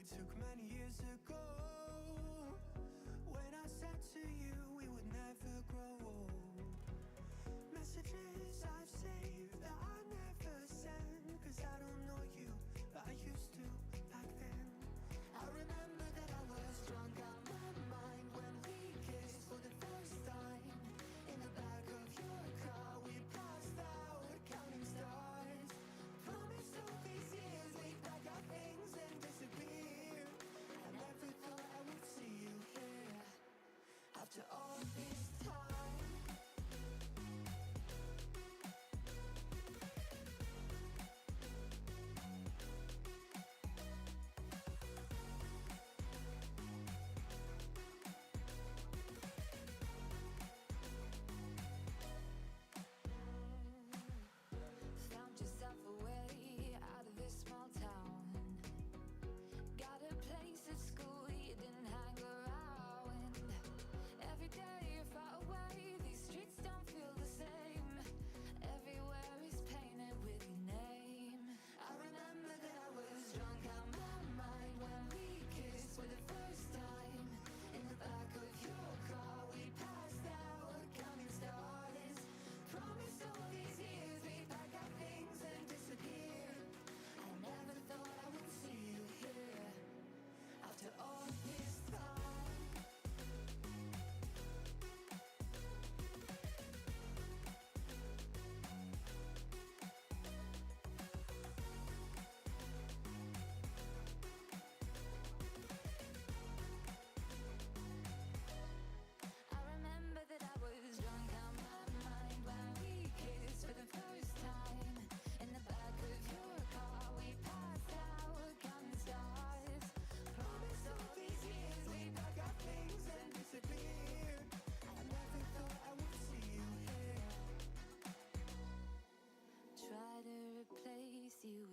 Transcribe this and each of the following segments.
took many years ago, when I said to you we would never grow old. Messages I've saved that I never send, 'cause I don't know you, but I used to back then. I remember that I was drunk out my mind when we kissed for the first time. In the back of your car we passed out counting stars. Promised all these years we'd pack our things and disappear. I never thought I would see you here after all this time.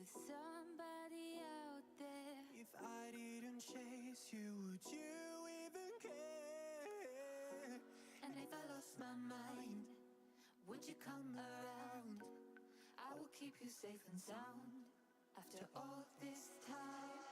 Somebody out there. If I didn't chase you, would you even care? And if I lost my mind, would you come around? I will keep you safe and sound after all this time.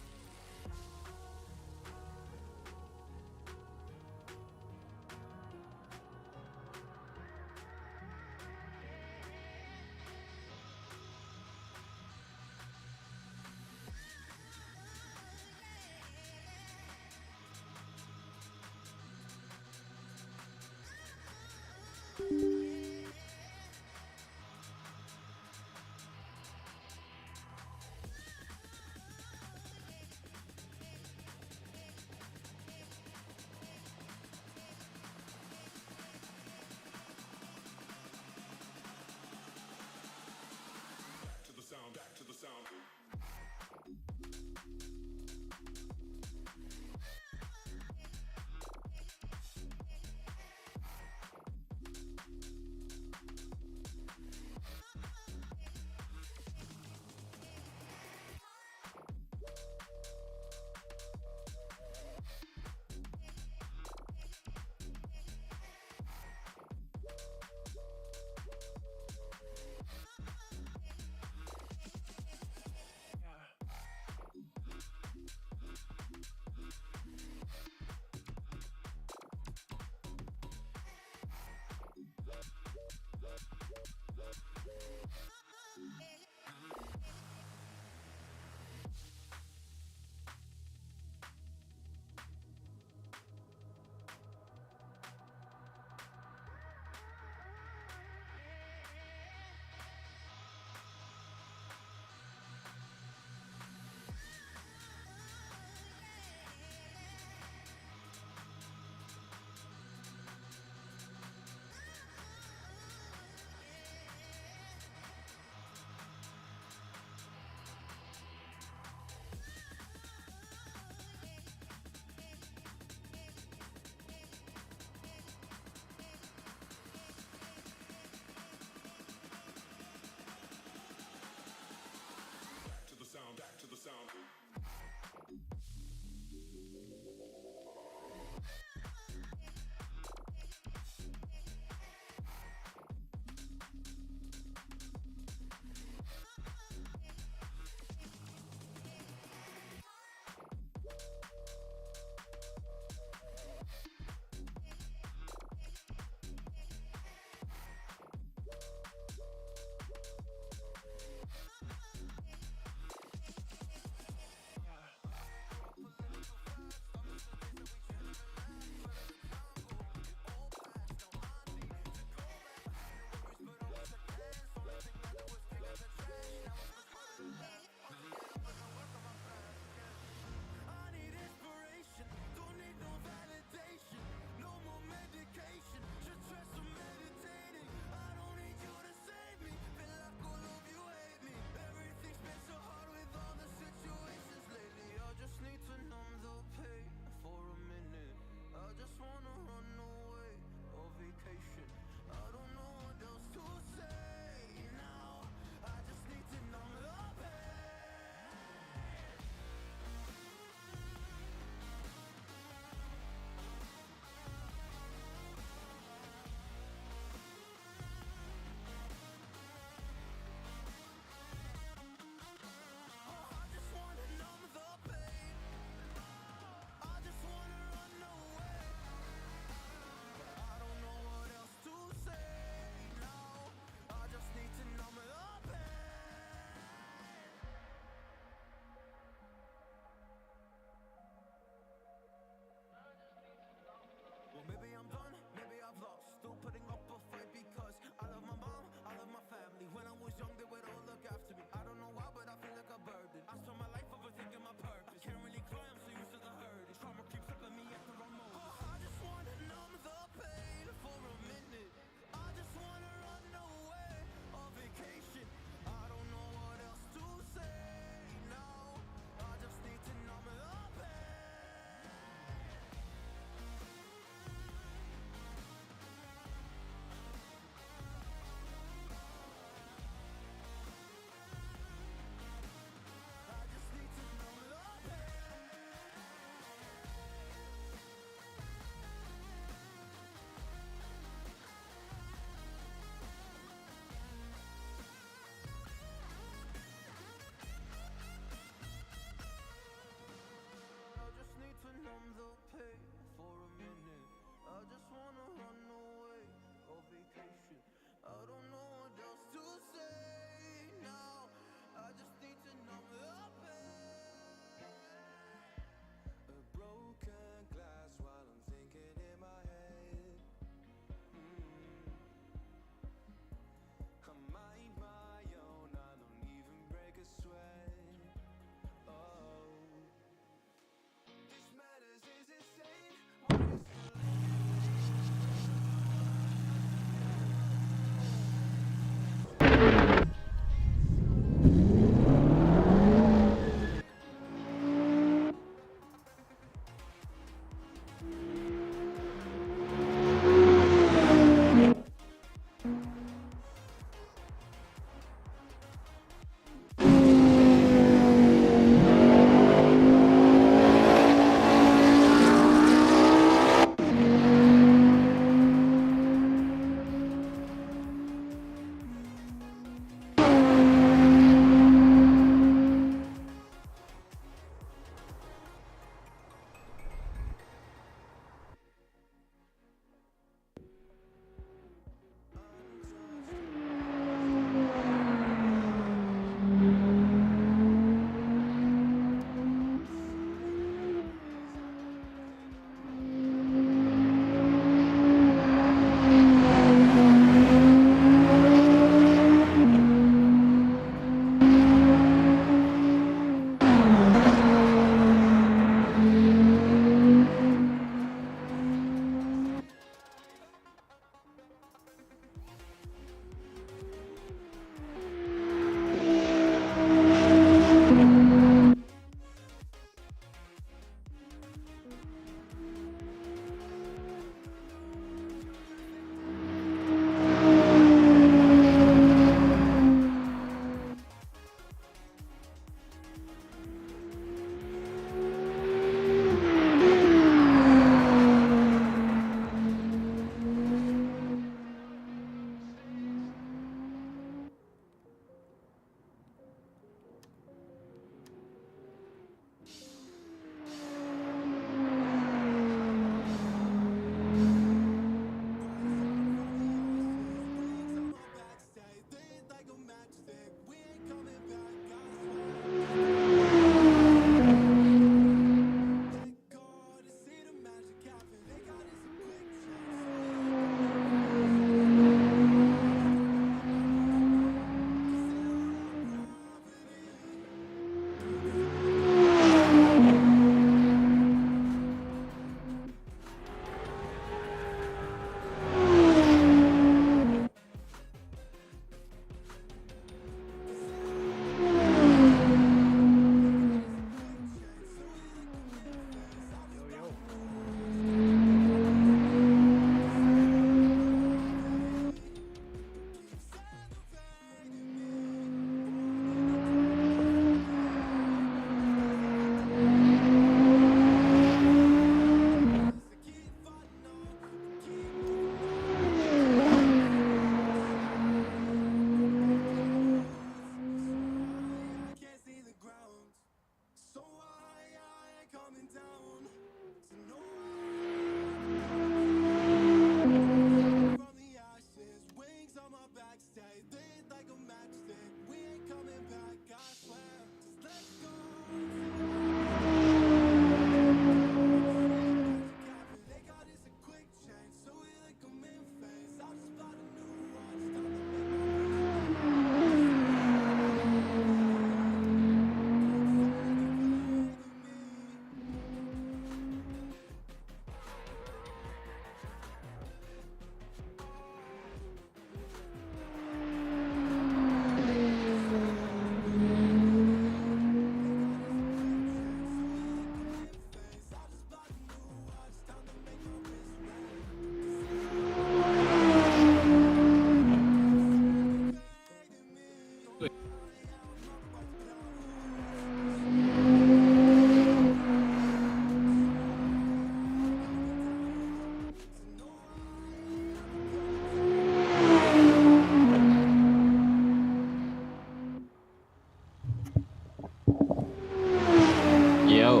Yo.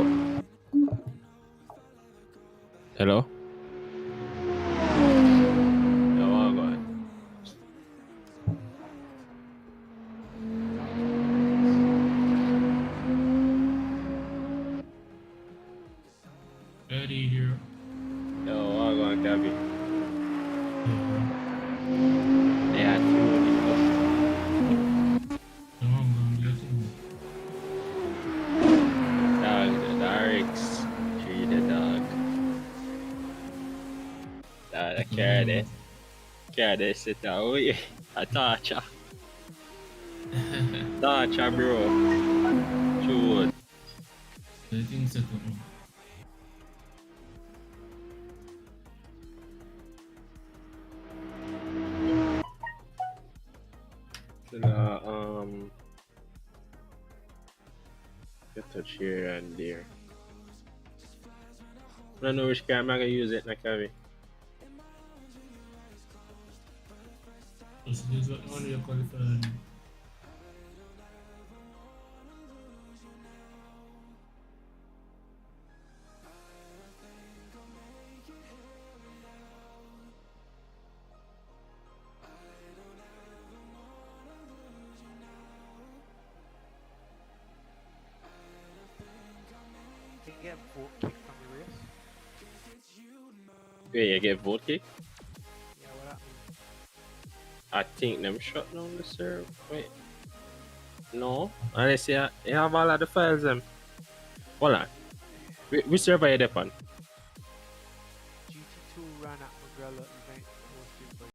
Hello? Yo, I'm going. Eddie here. Yo, I'm going, Gabby. Yeah. Yeah, No, I'm getting dog, the RX3, the dog. I carry it. this. Carry this, sit down. Oh, yeah. I torture. Torture, bro. True. The thing set up now. So, get touch here and there. I don't know which camera I'm gonna use it, Nakavi. So this is what one you qualified. You can get vote kick from the race. Wait, you get vote kick? Yeah, what that means. I think them shut down the server. Wait. No. Unless you have all of the files, them. Hold on. Which server you dep on? GT2 ran at Mugello event hosted by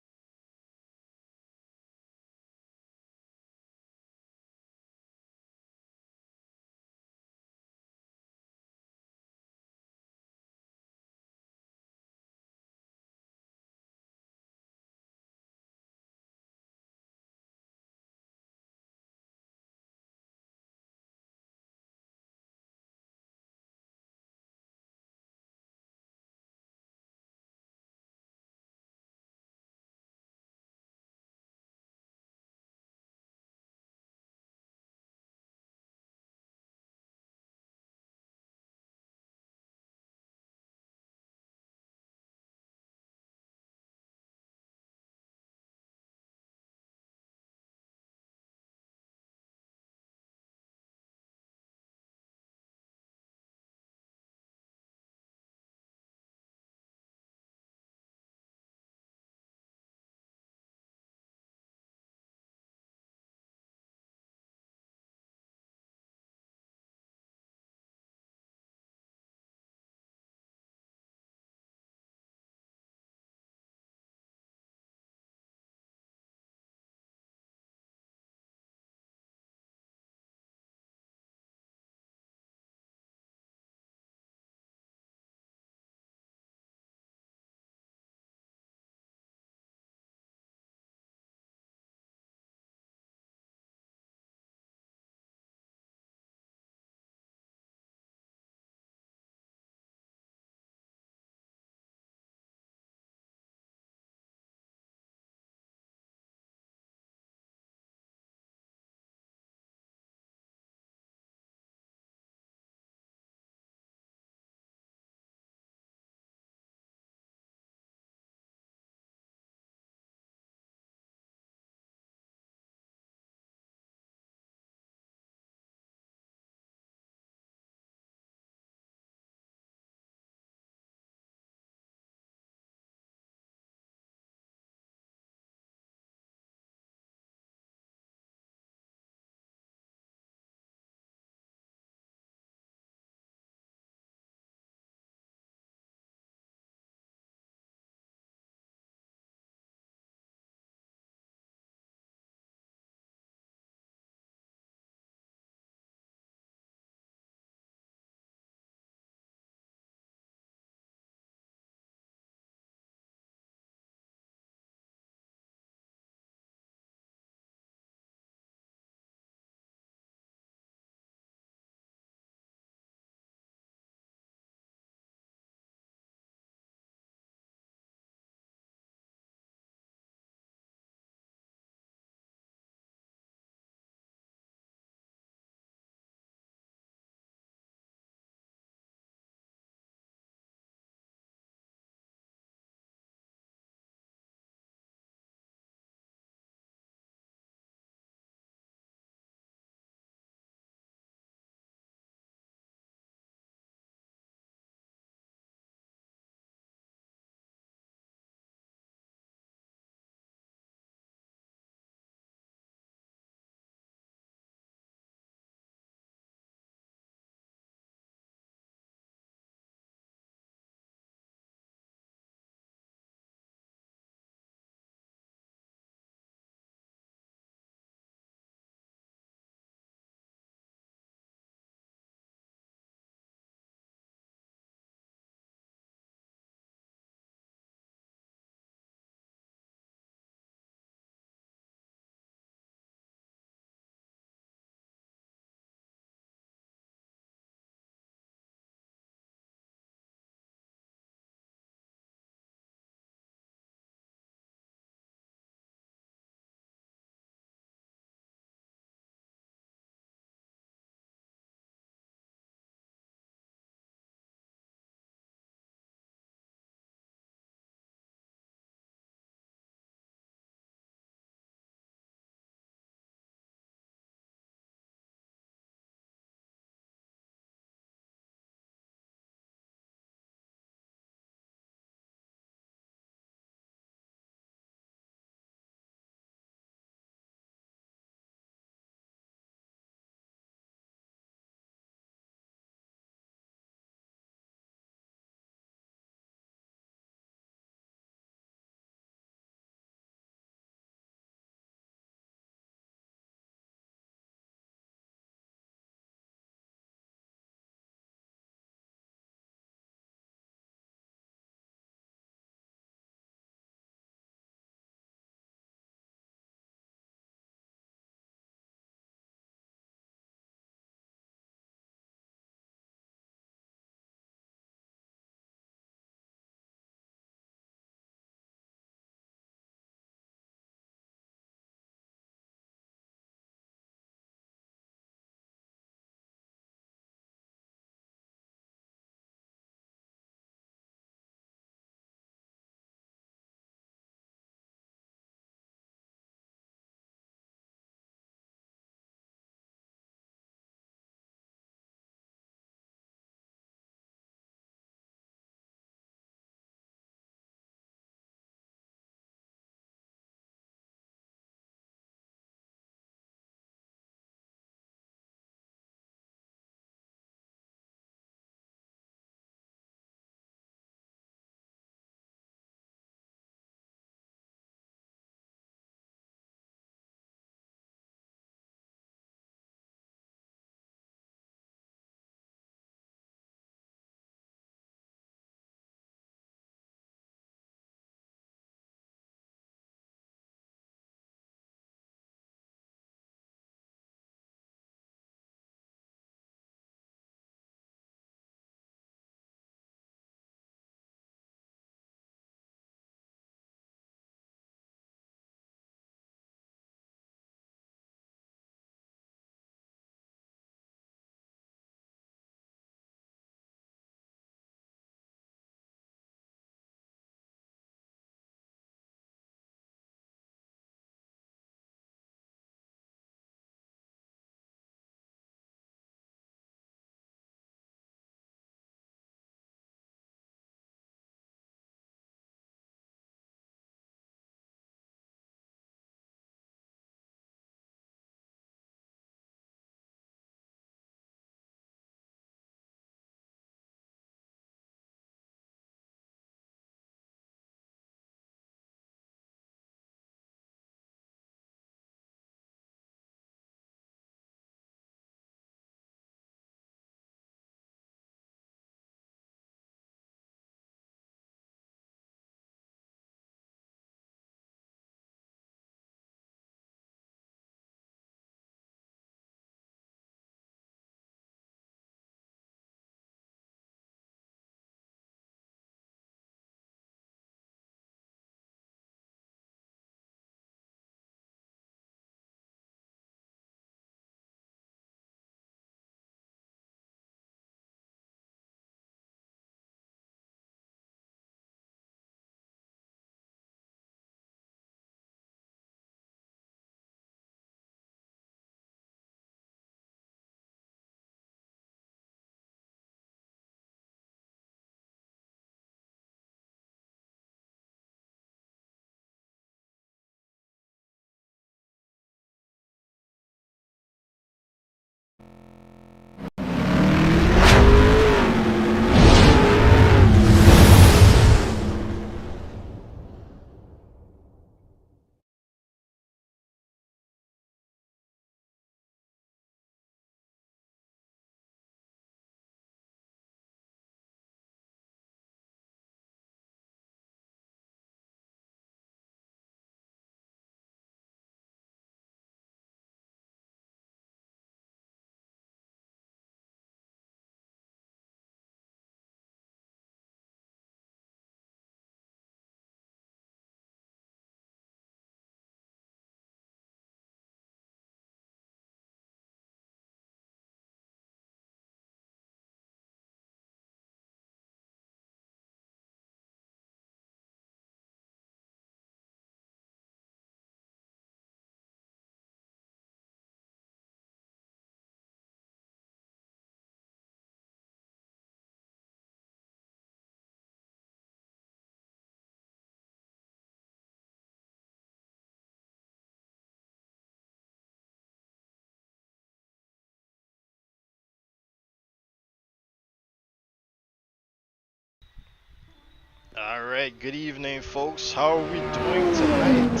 Alright, good evening folks. How are we doing tonight?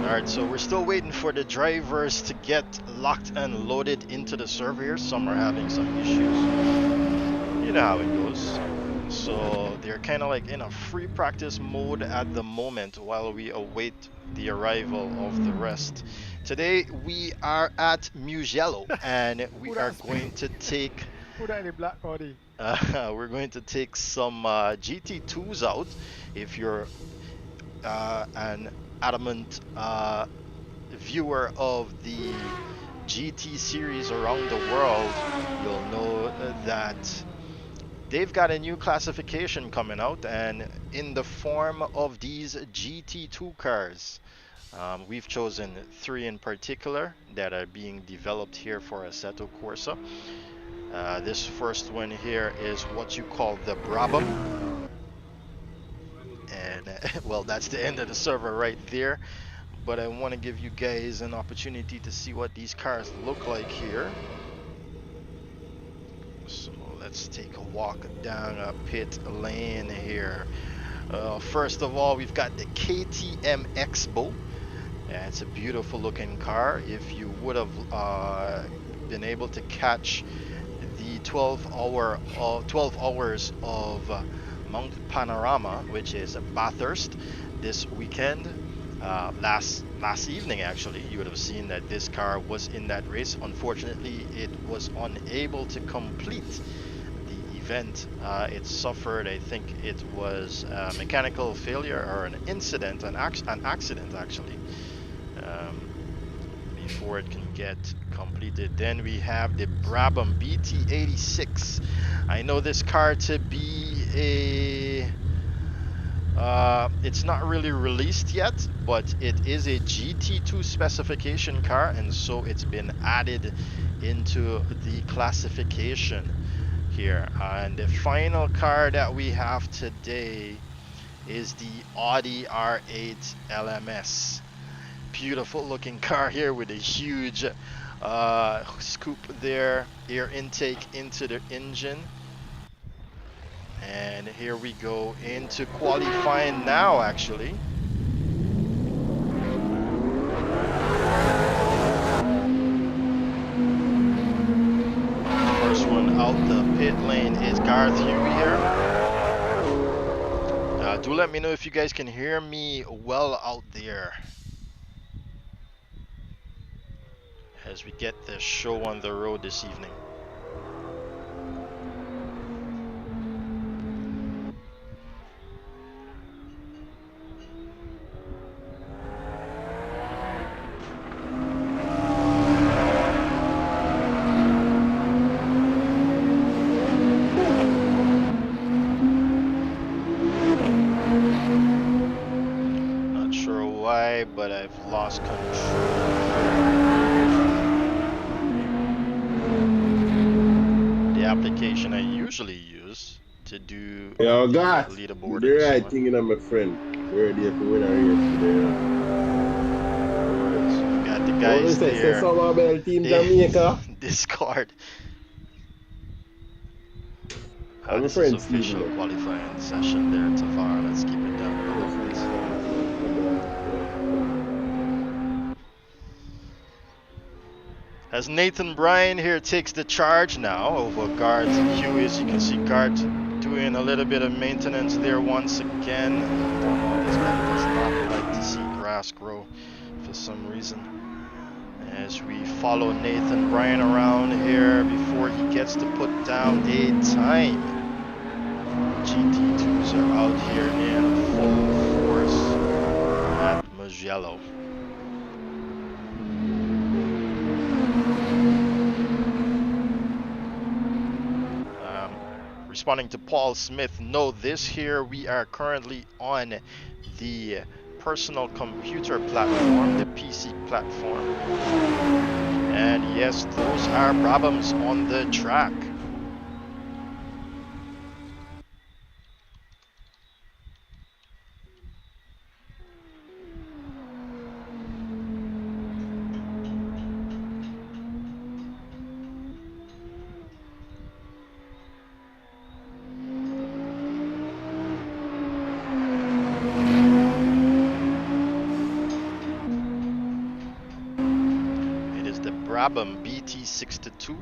Alright, so we're still waiting for the drivers to get locked and loaded into the server here. Some are having some issues. You know how it goes. So they're kind of like in a free practice mode at the moment while we await the arrival of the rest. Today we are at Mugello and we Who are that's going to take who that in the black body? we're going to take some GT2s out. If you're an adamant viewer of the GT series around the world, you'll know that they've got a new classification coming out, and in the form of these GT2 cars. We've chosen three in particular that are being developed here for Assetto Corsa. This first one here is what you call the Brabham. And well, that's the end of the server right there. But I want to give you guys an opportunity to see what these cars look like here. So let's take a walk down a pit lane here. First of all, we've got the KTM Expo. Yeah, it's a beautiful looking car. If you would have been able to catch the 12 hours of Mount Panorama, which is Bathurst, this weekend, last evening actually, you would have seen that this car was in that race. Unfortunately, it was unable to complete the event. It suffered, I think it was a mechanical failure or an incident, an accident actually, before it can get completed. Then we have the Brabham BT86. I know this car to be a it's not really released yet, but it is a GT2 specification car, and so it's been added into the classification here. And the final car that we have today is the Audi R8 LMS. Beautiful looking car here with a huge scoop there, air intake into the engine. And here we go into qualifying now actually. First one out the pit lane is Garth Huey here. Do let me know if you guys can hear me well out there as we get the show on the road this evening. Not sure why, but I've lost control. Application I usually use to do Yo, God, leaderboard the and so right on. thing, you know, my friend. We're ready to win a race today, you know. So we've got the What we guys say? Say there. some about Team Jamaica. Discard. I'm a This is friend Steve. official qualifying session there, Tafar. Let's keep it down a little bit. As Nathan Bryan here takes the charge now over Guard Huey, as you can see Guard doing a little bit of maintenance there once again. This guy does not like to see grass grow for some reason. As we follow Nathan Bryan around here before he gets to put down a time. GT2s are out here in full force at Mugello. Responding to Paul Smith, know this here, we are currently on the personal computer platform, the PC platform. And yes, those are Brabhams on the track. Brabham BT62.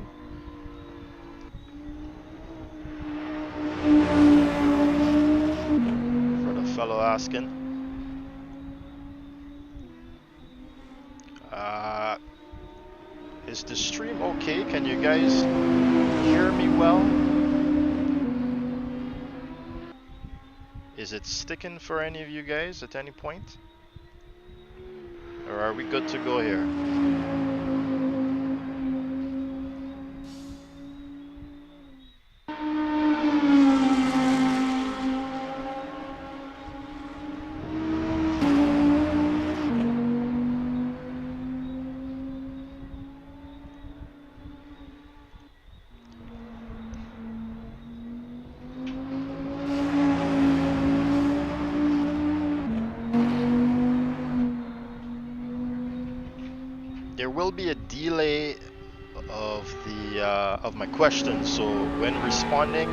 For the fellow asking. Is the stream okay? Can you guys hear me well? Is it sticking for any of you guys at any point? Or are we good to go here? There will be a delay of my questions, so when responding,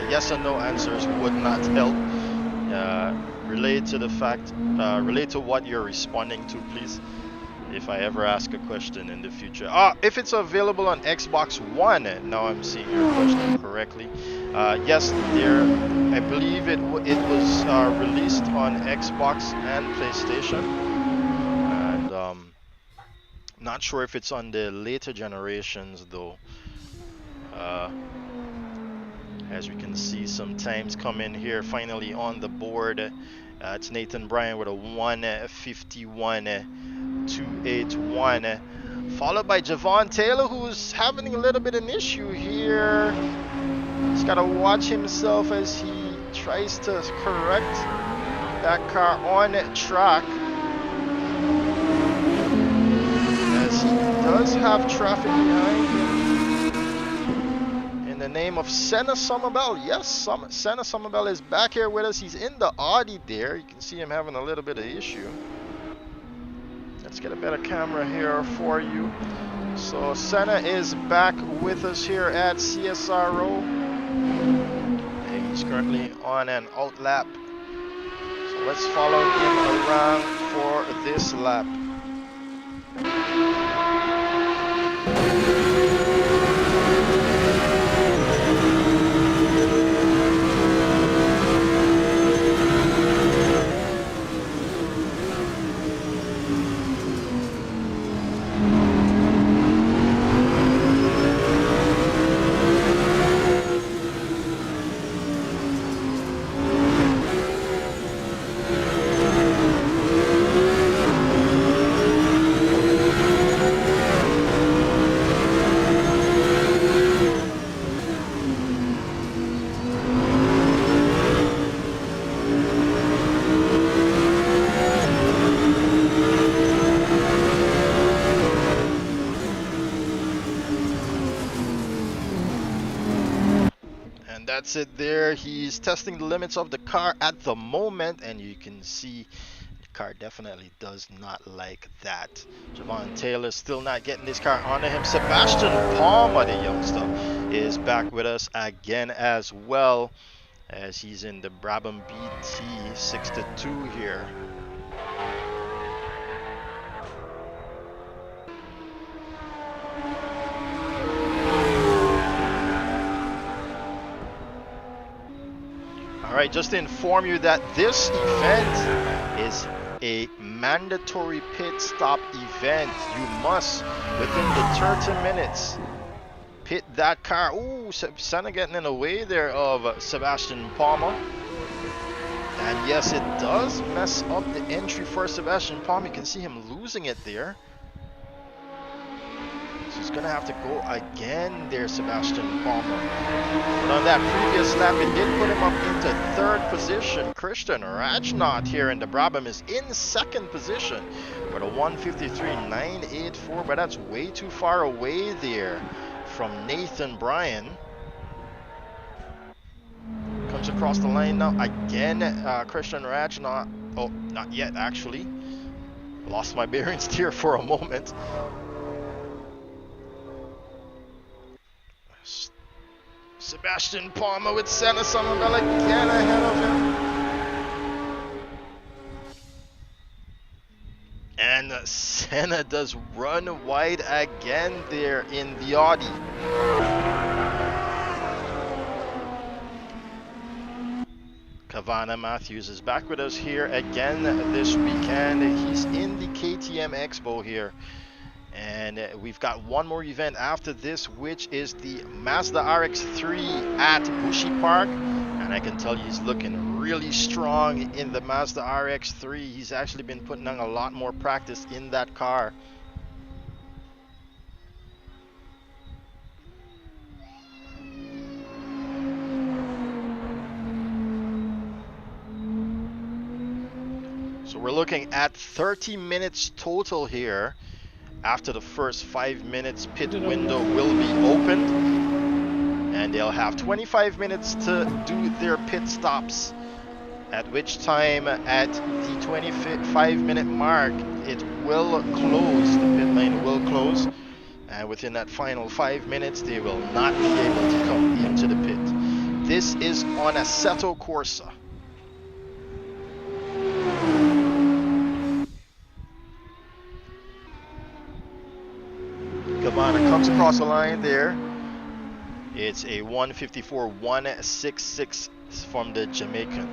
yes and no answers would not help. Relate to the fact, relate to what you're responding to, please. If I ever ask a question in the future, if it's available on Xbox One, now I'm seeing your question correctly. Yes, there. I believe it was released on Xbox and PlayStation, and not sure if it's on the later generations though. As we can see, some times come in here finally on the board. It's Nathan Bryan with a 151.281, followed by Javon Taylor, who's having a little bit of an issue here. He's got to watch himself as he tries to correct that car on track. As he does have traffic behind him. In the name of Senna Somerville. Yes, Senna Somerville is back here with us. He's in the Audi there. You can see him having a little bit of issue. Let's get a better camera here for you. So Senna is back with us here at CSRO. And he's currently on an out lap. So let's follow him around for this lap. That's it there. He's testing the limits of the car at the moment, and you can see the car definitely does not like that. Javon Taylor still not getting this car onto him. Sebastian Palmer, the youngster, is back with us again as well, as he's in the Brabham BT62 here. Alright, just to inform you that this event is a mandatory pit stop event. You must, within the 30 minutes, pit that car. Ooh, Senna getting in the way there of Sebastian Palmer. And yes, it does mess up the entry for Sebastian Palmer. You can see him losing it there. So he's going to have to go again there, Sebastian Palmer. But on that previous lap, it did put him up into third position. Christian Rajnath here in the Brabham is in second position with a 153.984, but that's way too far away there from Nathan Bryan. Comes across the line now again, Christian Rajnath. Oh, not yet actually. Lost my bearings here for a moment. Sebastian Palmer with Senna Somerville again ahead of him. And And Senna does run wide again there in the Audi. Kavana Matthews is back with us here again this weekend. He's in the KTM Expo here. And we've got one more event after this, which is the Mazda RX3 at Bushy Park. And I can tell you he's looking really strong in the Mazda RX3. He's actually been putting on a lot more practice in that car. So we're looking at 30 minutes total here. After the first 5 minutes, pit window will be opened, and they'll have 25 minutes to do their pit stops, at which time at the 25-minute mark it will close, the pit lane will close, and within that final 5 minutes they will not be able to come into the pit. This is on Assetto Corsa. Gabbana comes across the line there. It's a 154.166 from the Jamaican.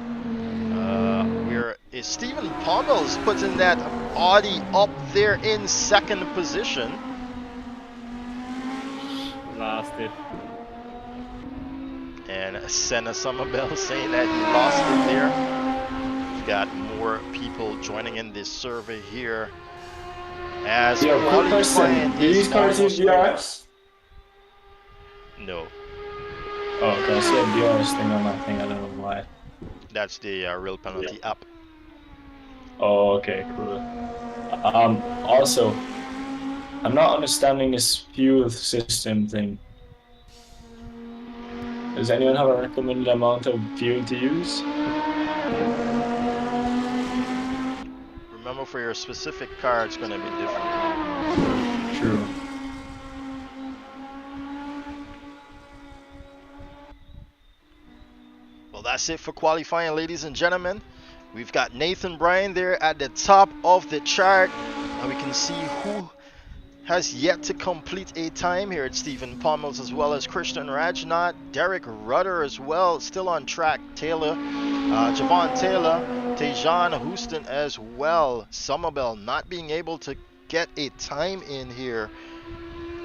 Where is Stephen Pommels putting that Audi up there in second position. Lost it. And Senna Summerbell saying that he lost it there. We've got more people joining in this survey here. As quick question. Do these cars use DRS? No. Oh, okay. I see a DRS thing on my thing. I don't know why. That's the real penalty app. Oh, okay, cool. Also, I'm not understanding this fuel system thing. Does anyone have a recommended amount of fuel to use? Remember, for your specific car, it's going to be different. True. Well, that's it for qualifying, ladies and gentlemen. We've got Nathan Bryan there at the top of the chart, and we can see who has yet to complete a time here. It's Stephen Pommels as well as Christian Rajnath, Derek Rudder as well, still on track, Taylor, Javon Taylor, Tejan Houston as well. Summerbell not being able to get a time in here,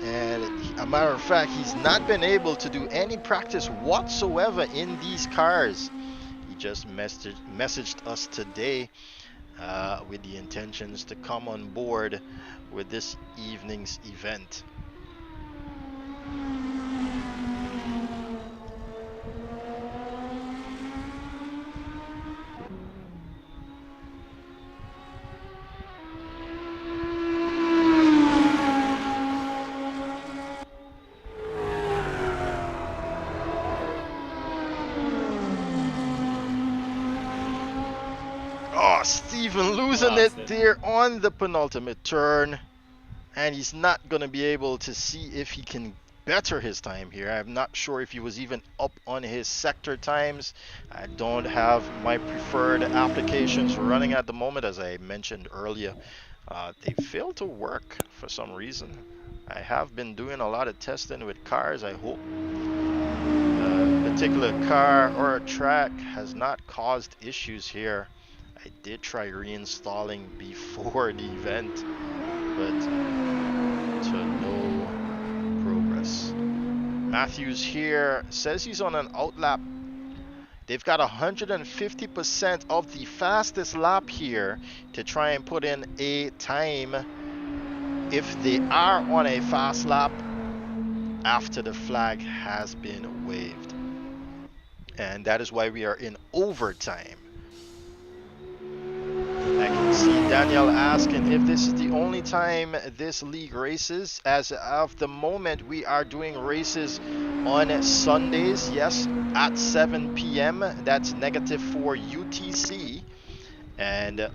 and a matter of fact, he's not been able to do any practice whatsoever in these cars. He just messaged us today with the intentions to come on board with this evening's event. Oh, Steven losing it there on the penultimate turn. And he's not going to be able to see if he can better his time here. I'm not sure if he was even up on his sector times. I don't have my preferred applications running at the moment, as I mentioned earlier. They failed to work for some reason. I have been doing a lot of testing with cars. I hope a particular car or a track has not caused issues here. I did try reinstalling before the event, but to no progress. Matthews here says he's on an outlap. They've got 150% of the fastest lap here to try and put in a time if they are on a fast lap after the flag has been waved. And that is why we are in overtime. I can see Danielle asking if this is the only time this league races. As of the moment, we are doing races on Sundays, yes, at 7 p.m. That's -4 UTC. And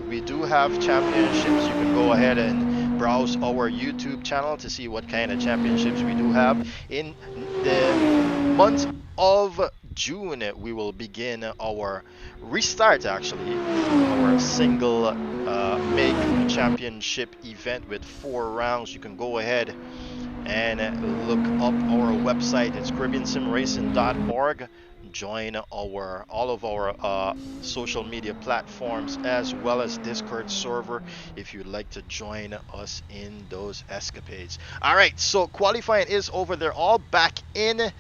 we do have championships. You can go ahead and browse our YouTube channel to see what kind of championships we do have. In the month of June, we will begin our restart, actually, our single MiG championship event with 4 rounds. You can go ahead and look up our website. It's CaribbeanSimRacing.org. Join all of our social media platforms as well as Discord server if you'd like to join us in those escapades. All right, so qualifying is over. They're all back in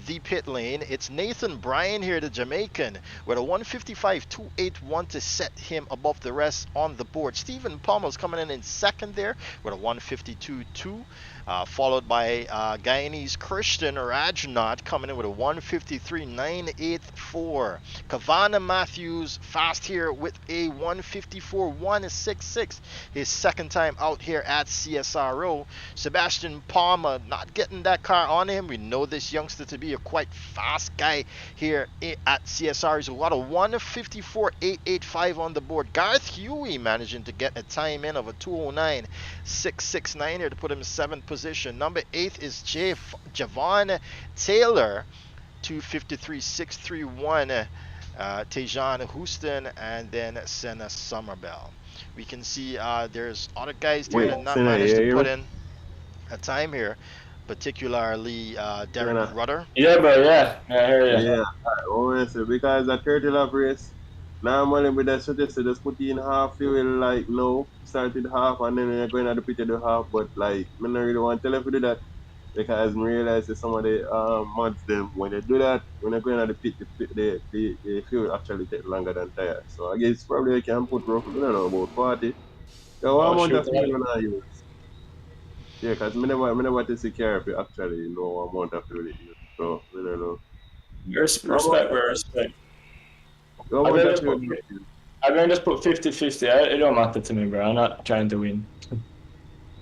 the pit lane. It's Nathan Bryan here, the Jamaican, with a 155.281 to set him above the rest on the board. Stephen Pommel's coming in second there with a 152.2. Followed by Guyanese Christian Rajnath coming in with a 153.984. Kavana Matthews fast here with a 154.166. His second time out here at CSRO. Sebastian Palmer not getting that car on him. We know this youngster to be a quite fast guy here at CSR. He's got a 154.885 on the board. Garth Huey managing to get a time in of a 209.669 here to put him in 7th position. Number 8 is Javon Taylor, 253.631. Tejan Houston, and then Senna Somerville. We can see there's other guys there that not managed to put in a time here, particularly Derek Rudder. Yeah, bro, yeah. I hear you. Yeah, honestly, because the 30 lap race, normally with the suggest just put in half fuel, like, no, start with half and then you're going to the pit to do half, but like, I don't really want to tell you to do that because I realize that some of the mods, them, when they do that, when they're going to the pit, the fuel actually take longer than tires. So I guess probably I can put roughly, I don't know, about 40. So what amount of fuel you I use? Yeah, because I never to see care if you actually know what amount of fuel it use. So, I don't know. Respect, bro, respect. I'm going to just put 50-50. It don't matter to me, bro. I'm not trying to win.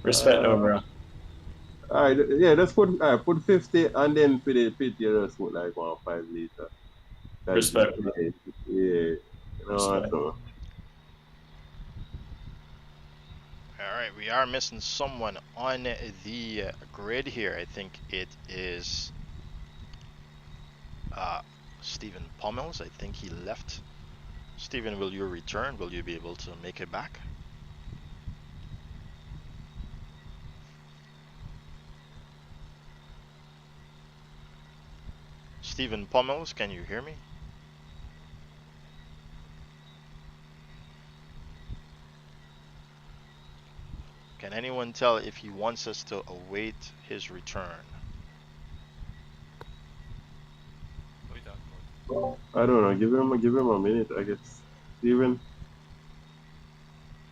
Respect, though, bro. Alright, yeah, just put 50 and then for the pit, you just put like 1.5 liter. Respect. Yeah, you know, so. Alright, we are missing someone on the grid here. I think it is Stephen Pommels. I think he left. Stephen, will you return? Will you be able to make it back? Stephen Pommels, can you hear me? Can anyone tell if he wants us to await his return? I don't know. Give him a minute, I guess. Steven?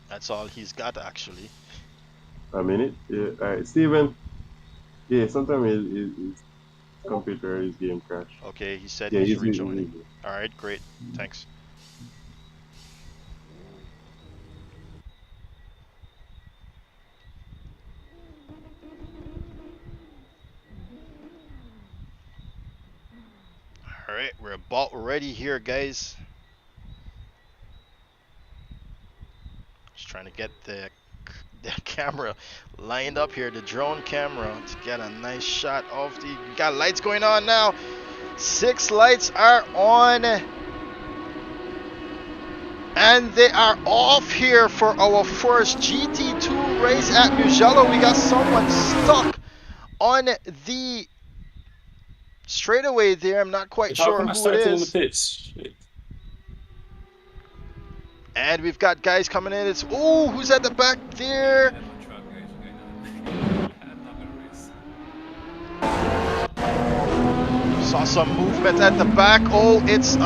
That's all he's got, actually. A minute? Yeah. Alright, Steven. Yeah, sometimes his computer, his game crash. Okay, he said yeah, he's rejoining. Alright, great. Thanks. Alright, we're about ready here, guys. Just trying to get the camera lined up here, the drone camera, to get a nice shot of the... We got lights going on now. 6 lights are on. And they are off here for our first GT2 race at Mugello. We got someone stuck on the straightaway there. I'm not quite sure who it is. And we've got guys coming in. It's who's at the back there? Saw some movement at the back. Oh, it's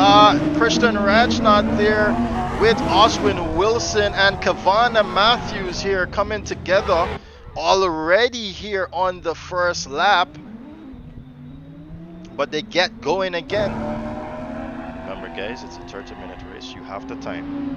Christian Rajnath there with Oswin Wilson and Kavana Matthews here coming together already here on the first lap. But they get going again. Remember, guys, it's a 30-minute race. You have the time.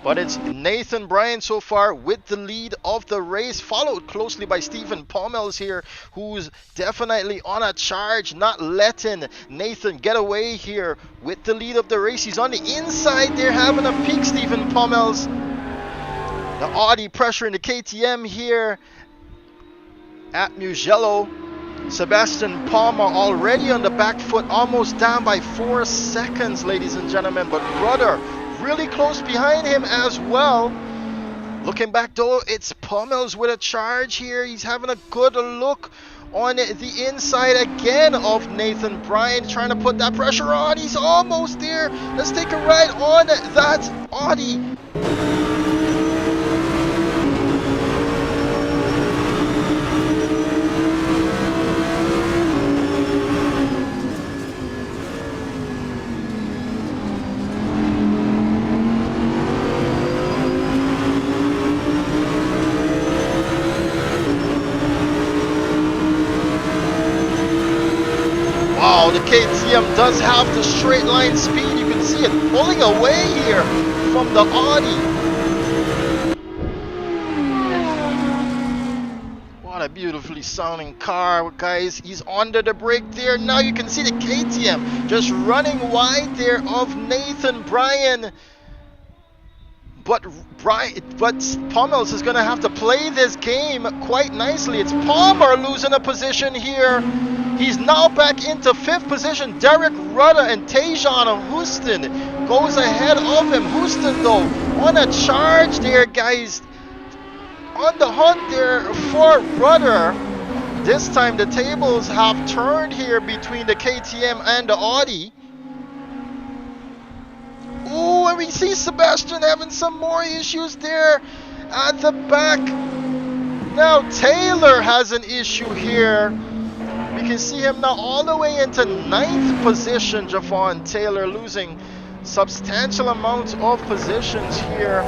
But it's Nathan Bryan so far with the lead of the race, followed closely by Stephen Pommels here, who's definitely on a charge, not letting Nathan get away here with the lead of the race. He's on the inside there, having a peek, Stephen Pommels. The Audi pressure in the KTM here at Mugello. Sebastian Palmer already on the back foot, almost down by 4 seconds, ladies and gentlemen. But Rudder really close behind him as well. Looking back though, it's Pummels with a charge here. He's having a good look on the inside again of Nathan Bryan, trying to put that pressure on. He's almost there. Let's take a ride on that Audi. Wow, the KTM does have the straight line speed. You can see it pulling away here from the Audi. What a beautifully sounding car, guys. He's under the brake there. Now you can see the KTM just running wide there of Nathan Bryan. But Pummels is going to have to play this game quite nicely. It's Palmer losing a position here. He's now back into 5th position. Derek Rudder and Tejan Houston goes ahead of him. Houston, though, on a charge there, guys. On the hunt there for Rudder. This time the tables have turned here between the KTM and the Audi. Ooh, and we see Sebastian having some more issues there at the back. Now Taylor has an issue here. We can see him now all the way into 9th position. Javon Taylor losing substantial amounts of positions here.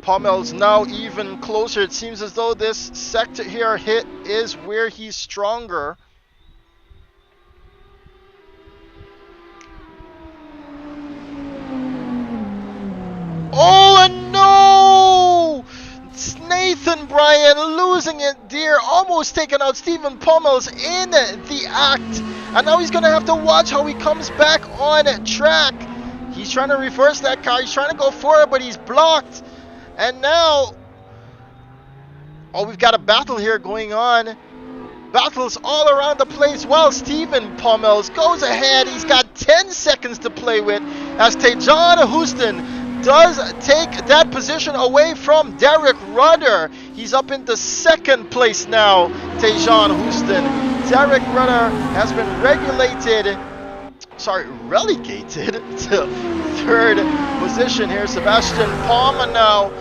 Pommel's now even closer. It seems as though this sector here hit is where he's stronger. Oh, and no! It's Nathan Bryan losing it there, almost taking out Stephen Pummels in the act. And now he's going to have to watch how he comes back on track. He's trying to reverse that car. He's trying to go forward, but he's blocked. And now, oh, we've got a battle here going on. Battles all around the place while Stephen Pummels goes ahead. He's got 10 seconds to play with as Tejan Houston does take that position away from Derek Rudder. He's up into 2nd place now, Tejan Houston. Derek Rudder has been relegated to 3rd position here. Sebastian Palmer now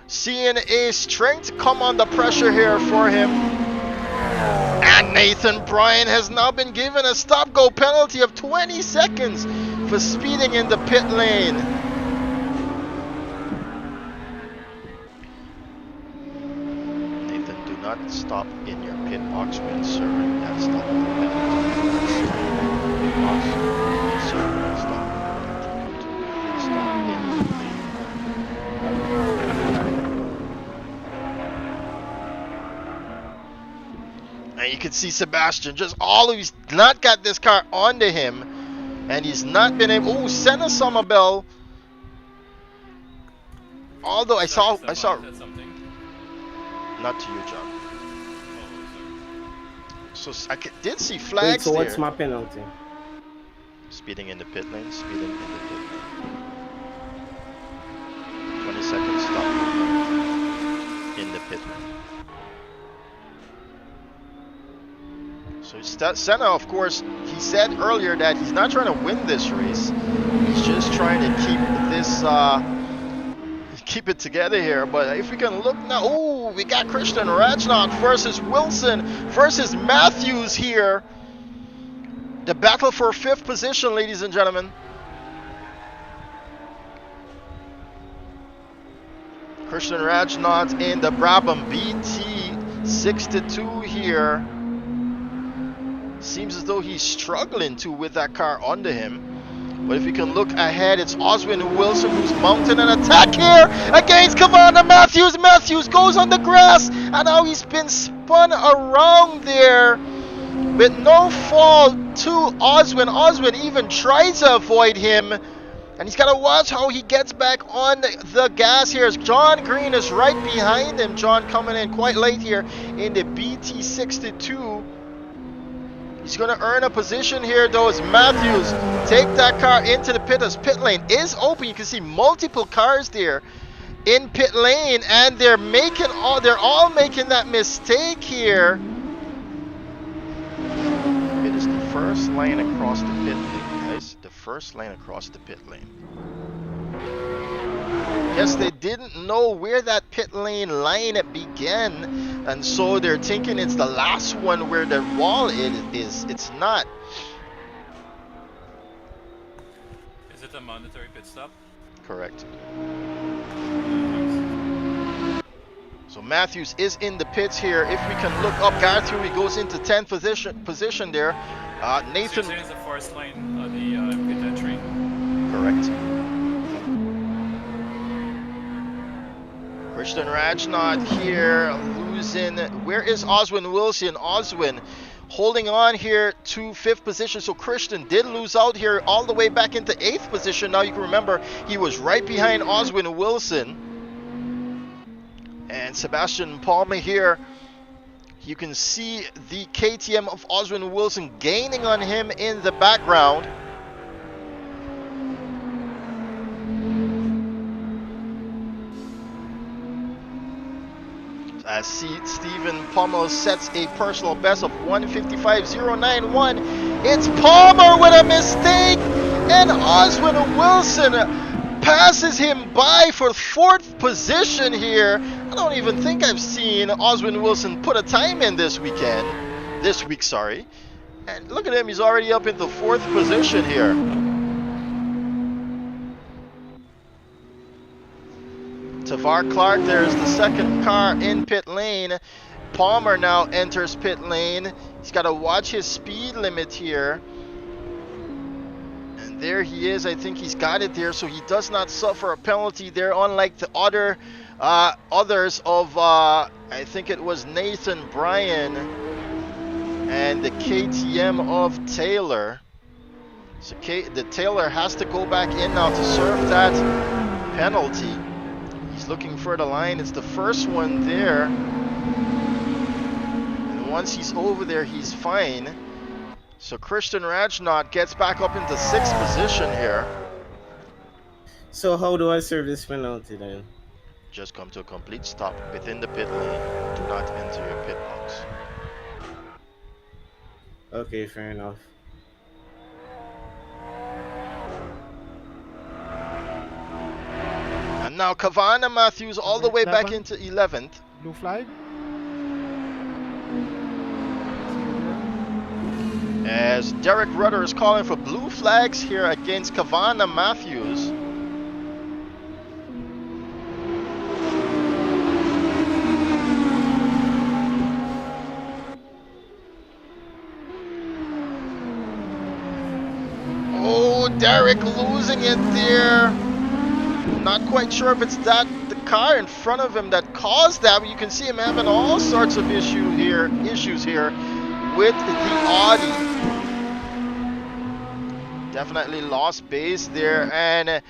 seeing a strength come under pressure here for him. And Nathan Bryan has now been given a stop-go penalty of 20 seconds for speeding in the pit lane. Nathan, do not stop in your pit box when serving that stop-go penalty. Pit box, serving stop. Stop in the lane. And you can see Sebastian just always not got this car onto him, and he's not been able. Oh, Senna Somerville. Although I saw. Not to you, John. So I did see flags. Wait, so there. what's my penalty? Speeding in the pit lane. Speeding in the pit lane. 20 seconds stop in the pit lane. So Senna, of course, he said earlier that he's not trying to win this race. He's just trying to keep this, keep it together here. But if we can look now, oh, we got Christian Rajnot versus Wilson versus Matthews here. The battle for 5th position, ladies and gentlemen. Christian Rajnot in the Brabham BT62 here. Seems as though he's struggling too with that car under him. But if you can look ahead, it's Oswin Wilson who's mounting an attack here against Commander Matthews. Matthews goes on the grass, and now he's been spun around there with no fall to Oswin. Oswin even tries to avoid him, And he's got to watch how he gets back on the gas here. As John Green is right behind him. John coming in quite late here in the BT62. He's going to earn a position here, though, as Matthews take that car into the pit. As pit lane is open, you can see multiple cars there in pit lane, and they're all making that mistake here. It is the first lane across the pit lane, guys. The first lane across the pit lane. Yes, they didn't know where that pit lane line began, and so they're thinking it's the last one where the wall is. It's not. Is it a mandatory pit stop? Correct. So Matthews is in the pits here. If we can look up, Garthur, he goes into 10th position there. Nathan. So is the first lane of the pit entry. Correct. Christian Rajnath here losing. Where is Oswin Wilson? Oswin holding on here to 5th position. So Christian did lose out here all the way back into 8th position. Now you can remember he was right behind Oswin Wilson. And Sebastian Palmer here. You can see the KTM of Oswin Wilson gaining on him in the background. As Stephen Pommel sets a personal best of 155.091. It's Palmer with a mistake, and Oswin Wilson passes him by for 4th position here. I don't even think I've seen Oswin Wilson put a time in this week, sorry. And look at him, he's already up into 4th position here. Tavar Clark, there's the second car in pit lane. Palmer now enters pit lane. He's got to watch his speed limit here. And there he is. I think he's got it there, so he does not suffer a penalty there, unlike the others of, I think it was Nathan Bryan and the KTM of Taylor. So the Taylor has to go back in now to serve that penalty. He's looking for the line. It's the first one there. And once he's over there, he's fine. So Christian Rajnath gets back up into 6th position here. So how do I serve this penalty then? Just come to a complete stop within the pit lane. Do not enter your pit box. Okay, fair enough. And now Kavana Matthews all the way back into 11th. Blue flag. As Derek Rudder is calling for blue flags here against Kavana Matthews. Oh, Derek losing it there. Not quite sure if it's the car in front of him that caused that, but you can see him having all sorts of issues here with the Audi. Definitely lost base there, and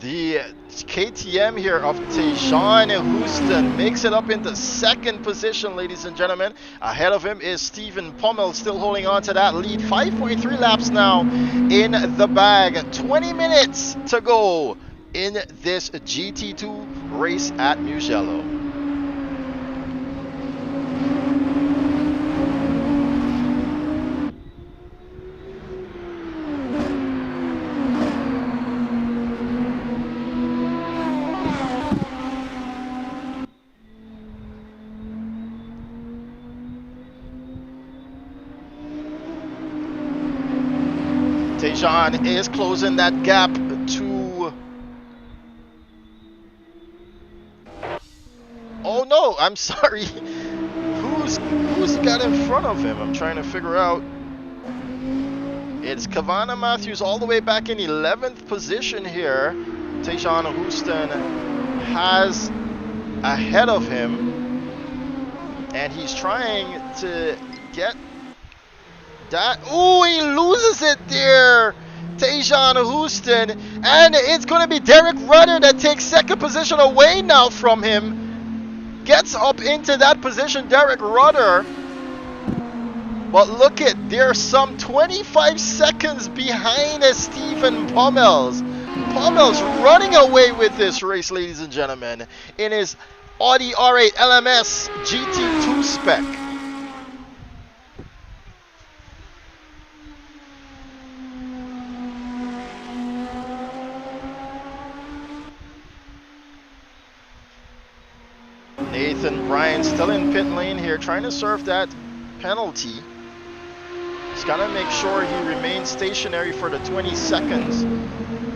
the KTM here of Tejan Houston makes it up into 2nd position, ladies and gentlemen. Ahead of him is Stephen Pommel, still holding on to that lead. 5.3 laps now in the bag. 20 minutes to go in this GT2 race at Mugello. Tejan is closing that gap to... Oh no, I'm sorry. Who's got in front of him? I'm trying to figure out. It's Kavana Matthews all the way back in 11th position here. Tejan Houston has ahead of him. And he's trying to get that. Oh, he loses it there. Tejan Houston, and it's going to be Derek Rudder that takes second position away now from him. Gets up into that position, Derek Rudder. But look at, they're some 25 seconds behind Stephen Pommels. Pommels running away with this race, ladies and gentlemen, in his Audi R8 LMS GT2 spec. Nathan Bryan still in pit lane here, trying to serve that penalty. He's got to make sure he remains stationary for the 20 seconds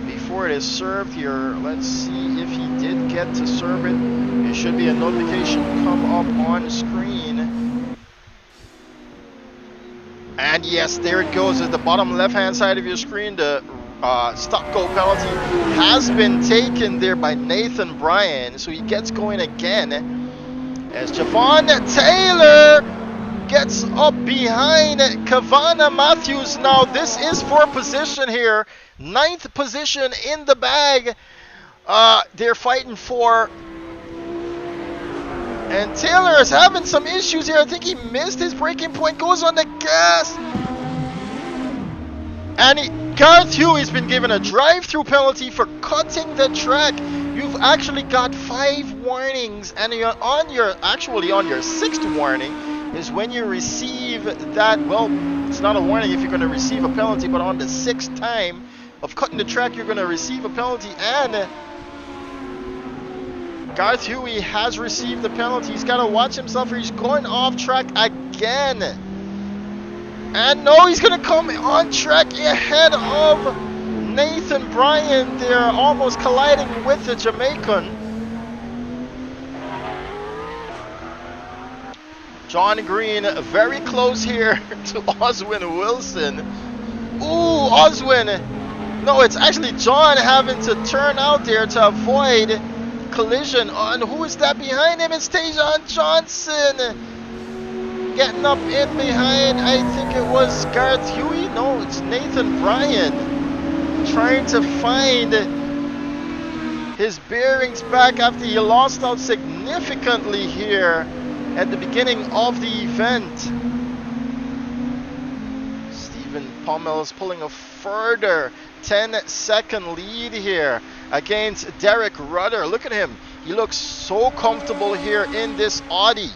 before it is served here. Let's see if he did get to serve it. There should be a notification come up on screen. And yes, there it goes at the bottom left-hand side of your screen. The stop go penalty has been taken there by Nathan Bryan, so he gets going again as Javon Taylor gets up behind Kavana Matthews. Now this is for position here, 9th position in the bag. They're fighting for, and Taylor is having some issues here. I think he missed his braking point, goes on the gas, and Garth Huey's been given a drive-through penalty for cutting the track. You've actually got 5 warnings, and you're on your 6th warning is when you receive that. Well, it's not a warning if you're going to receive a penalty, but on the 6th time of cutting the track, you're going to receive a penalty. And Garth Huey has received the penalty. He's got to watch himself, or he's going off track again. And no, he's going to come on track ahead of Nathan Bryan. They're almost colliding with the Jamaican. John Green very close here to Oswin Wilson. Ooh, Oswin. No, it's actually John having to turn out there to avoid collision. And who is that behind him? It's Tajon Johnson. Getting up in behind, I think it was Garth Huey. No, it's Nathan Bryan. Trying to find his bearings back after he lost out significantly here at the beginning of the event. Stephen Pommels pulling a further 10-second lead here against Derek Rudder. Look at him. He looks so comfortable here in this Audi.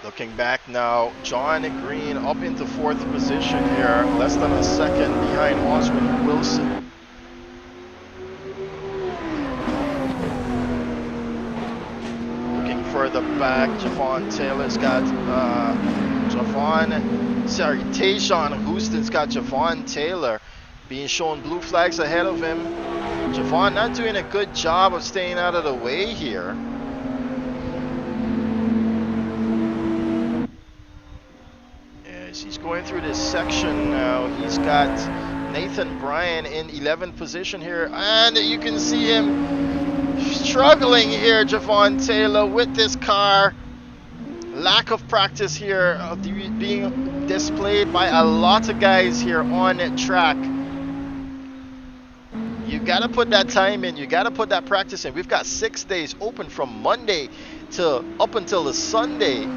Looking back now, John Green up into 4th position here, less than a second behind Oswin Wilson. Looking further back, Javon Taylor's got Tajon Houston's got Javon Taylor being shown blue flags ahead of him. Javon not doing a good job of staying out of the way here. He's going through this section now. He's got Nathan Bryan in 11th position here, and you can see him struggling here, Javon Taylor, with this car. Lack of practice here being displayed by a lot of guys here on track. You gotta put that time in, you gotta put that practice in. We've got 6 days open from Monday to up until the Sunday,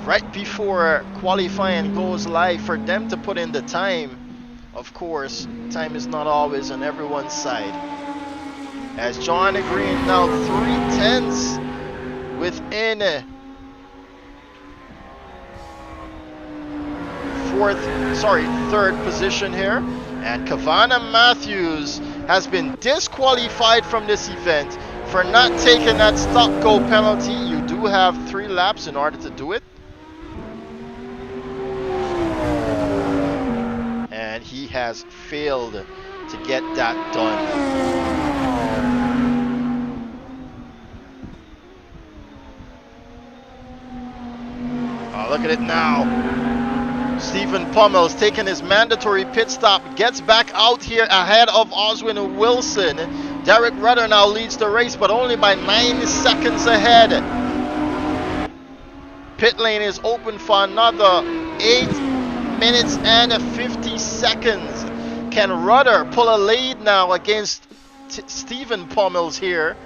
right before qualifying goes live, for them to put in the time. Of course, time is not always on everyone's side. As John Green now 3/10 within 3rd position here. And Kavana Matthews has been disqualified from this event for not taking that stop-go penalty. You do have 3 laps in order to do it. And he has failed to get that done. Oh, look at it now. Stephen Pommel's taking his mandatory pit stop, gets back out here ahead of Oswin Wilson. Derek Rudder now leads the race, but only by 9 seconds ahead. Pit lane is open for another 8 minutes and 50 seconds. Can Rudder pull a lead now against Stephen Pommel's here?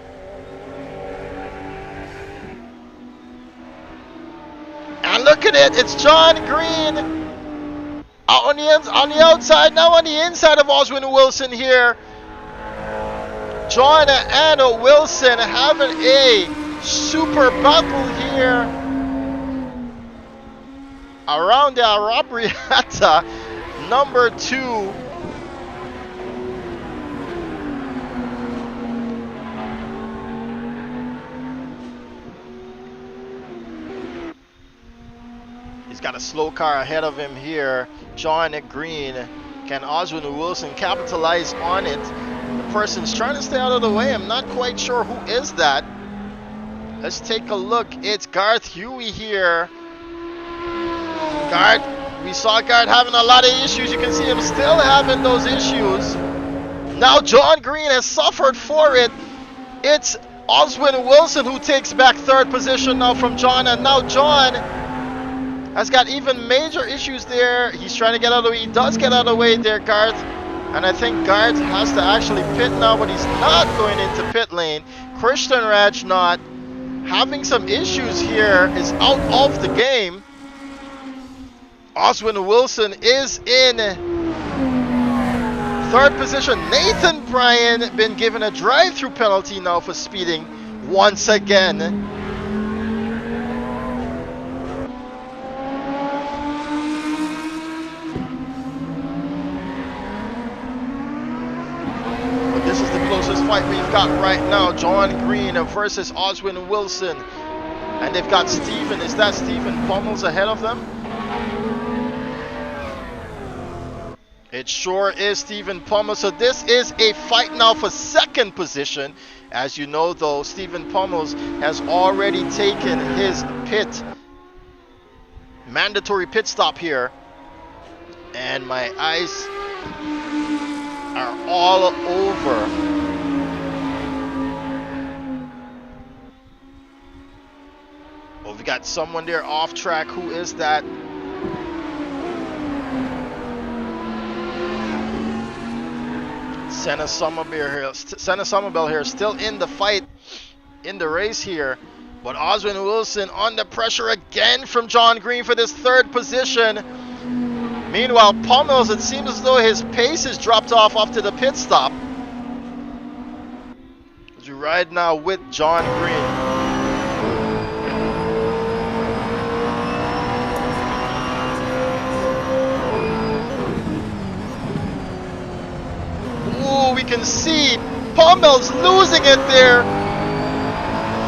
And look at it, it's John Green out on the outside, now on the inside of Oswin Wilson here. John and Wilson having a super battle here around the Arabriata number 2. He's got a slow car ahead of him here. John Green. Can Oswin Wilson capitalize on it? The person's trying to stay out of the way. I'm not quite sure who is that. Let's take a look. It's Garth Huey here. Garth, we saw Garth having a lot of issues. You can see him still having those issues. Now John Green has suffered for it. It's Oswin Wilson who takes back 3rd position now from John, and now John has got even major issues there. He's trying to get out of the way. He does get out of the way there, Garth. And I think Garth has to actually pit now, but he's not going into pit lane. Christian Raj not having some issues here, is out of the game. Oswin Wilson is in 3rd position. Nathan Bryan been given a drive-through penalty now for speeding once again. This is the closest fight we've got right now. John Green versus Oswin Wilson. And they've got Stephen. Is that Stephen Pommel's ahead of them? It sure is Stephen Pommel. So this is a fight now for 2nd position. As you know though, Stephen Pommel has already taken his mandatory pit stop here. And my eyes are all over. Oh, we got someone there off track. Who is that? Senna Somerville here, still in the fight, in the race here. But Oswin Wilson under pressure again from John Green for this 3rd position. Meanwhile, Pommels, it seems as though his pace has dropped off after the pit stop. As we ride now with John Green. Ooh, we can see Pommels losing it there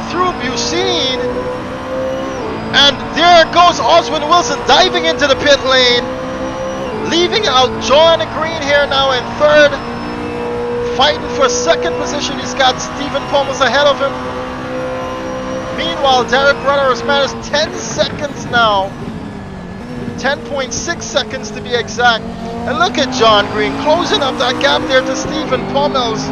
through Bushy. And there goes Oswin Wilson diving into the pit lane. Leaving out John Green here now in 3rd. Fighting for 2nd position. He's got Stephen Pommels ahead of him. Meanwhile, Derek Rudder has managed 10 seconds now. 10.6 seconds to be exact. And look at John Green closing up that gap there to Stephen Pommels.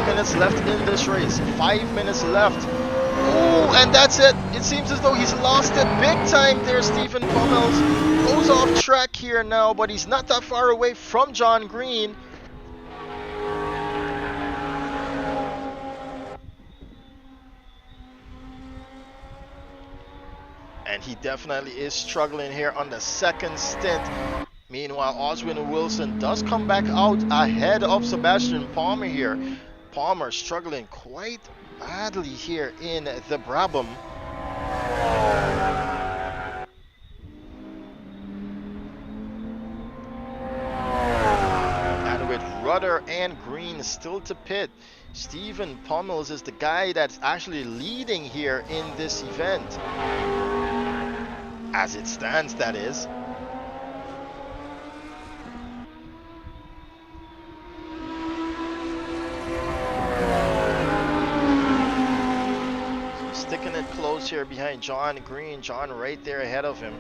Minutes left in this race. 5 minutes left. Ooh, and that's it. It seems as though he's lost it big time there. Stephen Pommels goes off track here now, but he's not that far away from John Green. And he definitely is struggling here on the 2nd stint. Meanwhile, Oswin Wilson does come back out ahead of Sebastian Palmer here. Palmer struggling quite badly here in the Brabham. And with Rudder and Green still to pit, Stephen Pommels is the guy that's actually leading here in this event. As it stands, that is. laps here behind John Green. John right there ahead of him.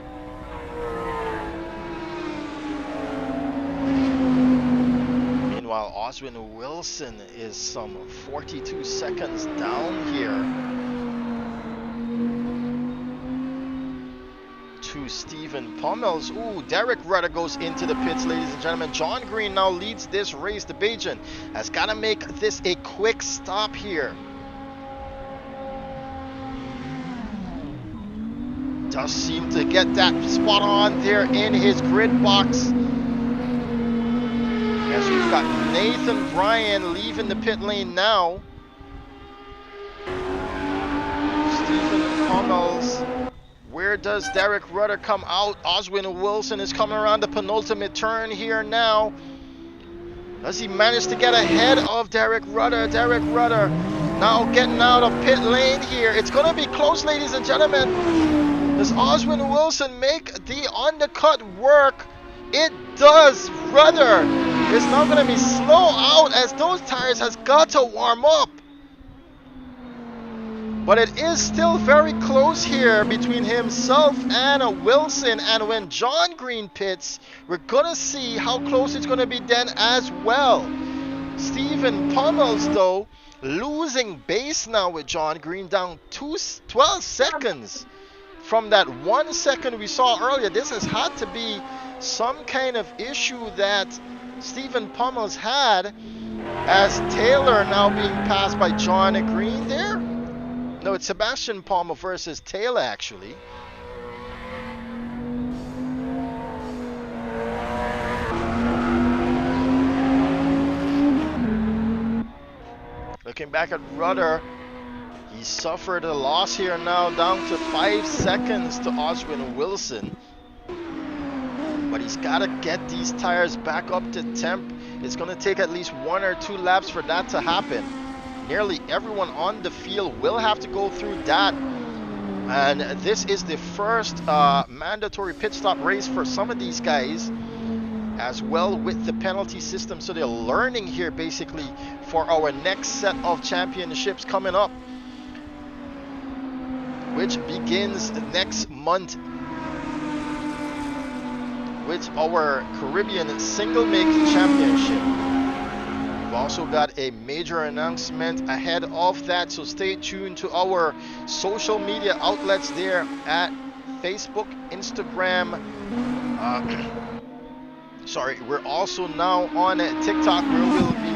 Meanwhile, Oswin Wilson is some 42 seconds down here to Stephen Pummels. Ooh, Derek Rudder goes into the pits, ladies and gentlemen. John Green now leads this race. The Bajan has got to make this a quick stop here. Does seem to get that spot on there in his grid box. As we've got Nathan Bryan leaving the pit lane now. Stephen Pummels. Where does Derek Rudder come out? Oswin Wilson is coming around the penultimate turn here now. Does he manage to get ahead of Derek Rudder? Derek Rudder now getting out of pit lane here. It's going to be close, ladies and gentlemen. Does Oswin Wilson make the undercut work? It does. Rudder is now going to be slow out as those tires has got to warm up. But it is still very close here between himself and Wilson. And when John Green pits, we're going to see how close it's going to be then as well. Stephen Pummels, though, losing base now with John Green, down 12 seconds from that 1 second we saw earlier. This has had to be some kind of issue that Stephen Pummels had, as Taylor now being passed by John Green there. No, it's Sebastian Palmer versus Taylor, actually. Looking back at Rudder, he suffered a loss here now, down to 5 seconds to Oswin Wilson. But he's got to get these tires back up to temp. It's going to take at least 1 or 2 laps for that to happen. Nearly everyone on the field will have to go through that. And this is the first mandatory pit stop race for some of these guys, as well with the penalty system. So they're learning here basically for our next set of championships coming up, which begins next month with our Caribbean Single Make Championship. We've also got a major announcement ahead of that, so stay tuned to our social media outlets there at Facebook, Instagram. Sorry, we're also now on TikTok, where we'll be.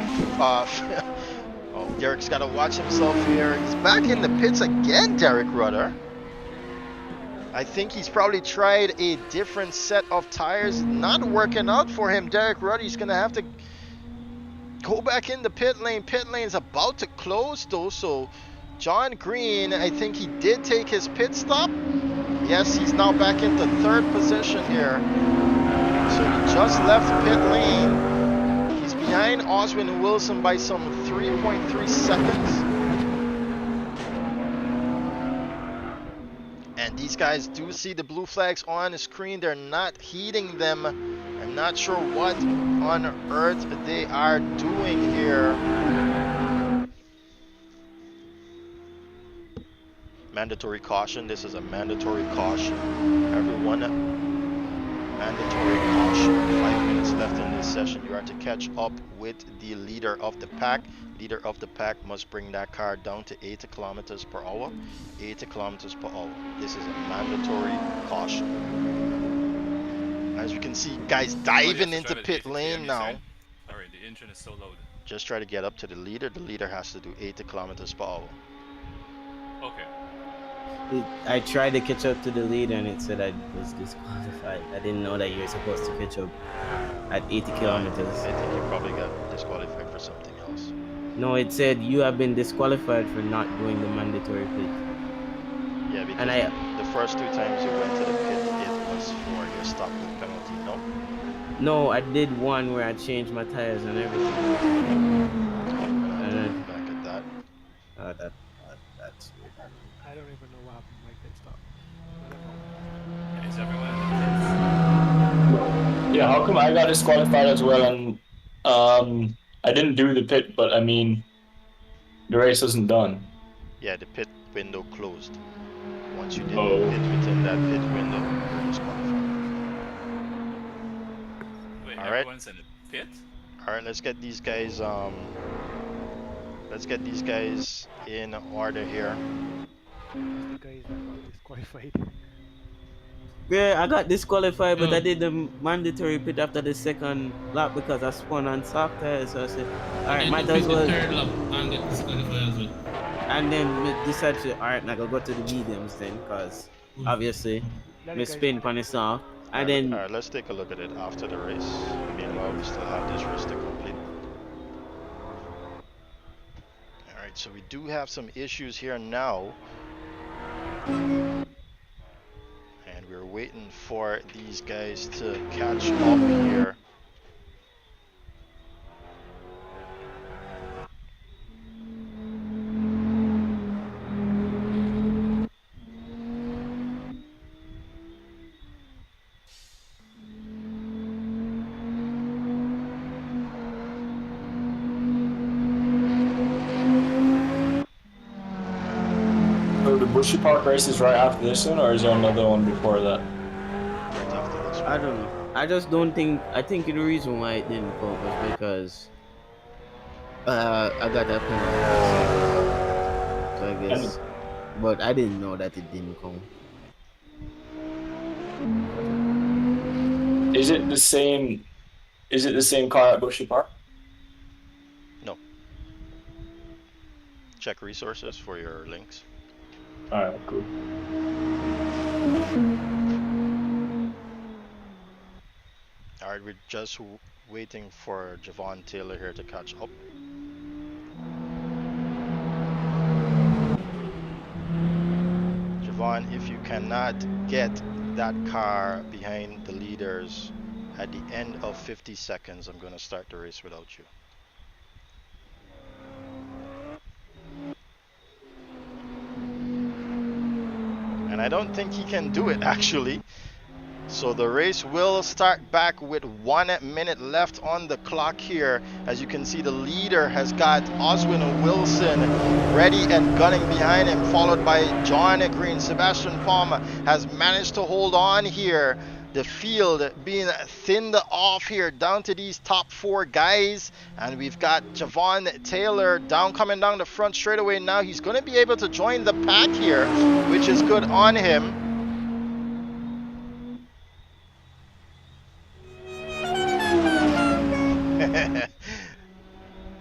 Oh, Derek's got to watch himself here. He's back in the pits again, Derek Rudder. I think he's probably tried a different set of tires, not working out for him. Derek Rudder, he's gonna have to go back in the pit lane. Pit lane's about to close though, so John Green, I think he did take his pit stop. Yes, he's now back into 3rd position here. So he just left pit lane. He's behind Oswin Wilson by some 3.3 seconds. And these guys do see the blue flags on the screen. They're not heeding them. I'm not sure what on earth they are doing here. Mandatory caution. This is a mandatory caution. Everyone, mandatory caution. 5 minutes left in this session. You are to catch up with the leader of the pack. Leader of the pack must bring that car down to 80 kilometers per hour. 80 kilometers per hour. This is a mandatory caution. As you can see, guys diving into pit lane now. Alright, the engine is so loaded. Just try to get up to the leader. The leader has to do 80 kilometers per hour. Okay. I tried to catch up to the leader and it said I was disqualified. I didn't know that you were supposed to catch up at 80 kilometers. I think you probably got disqualified for something else. No, it said you have been disqualified for not doing the mandatory pit. Yeah, because the first 2 times you went to the pit, it was for your stop with penalty, no? No, I did one where I changed my tires and everything. And then back at that. That's weird. I don't even know what happened to my pit stop. Is everyone in the Yeah, how come I got disqualified as well? And I didn't do the pit, but I mean, the race isn't done. Yeah, the pit window closed. once you did Oh. hit within that pit window, you're disqualified. Wait, All right. everyone's in the pit? All right, let's get these guys. Let's get these guys in order here. The guys that got disqualified. Yeah, I got disqualified, but Yeah. I did the mandatory pit after the second lap because I spun on soft tires. So I said, all right, And might then as you well. the third lap and get disqualified as well. And then we decided to, all right, now go to the mediums then, because obviously, me spin on the soft. And then, All right, let's take a look at it after the race. Meanwhile, we still have this race to complete. All right, so we do have some issues here now. And we're waiting for these guys to catch up here. So the Bushy Park race is right after this one, or is there another one before that? Right after this I one. don't know. I just don't think, I think the reason why it didn't come was because I got that penalty. So I guess, but I didn't know that it didn't come. Is it the same? Is it the same car at Bushy Park? No. Check resources for your links. All right, cool. All right, we're just waiting for Javon Taylor here to catch up. Javon, if you cannot get that car behind the leaders at the end of 50 seconds, I'm going to start the race without you. And I don't think he can do it actually. So the race will start back with 1 minute left on the clock here. As you can see, the leader has got Oswin Wilson ready and gunning behind him, followed by John Green. Sebastian Palmer has managed to hold on here. The field being thinned off here down to these top 4 guys. And we've got Javon Taylor coming down the front straightaway now. He's going to be able to join the pack here, which is good on him.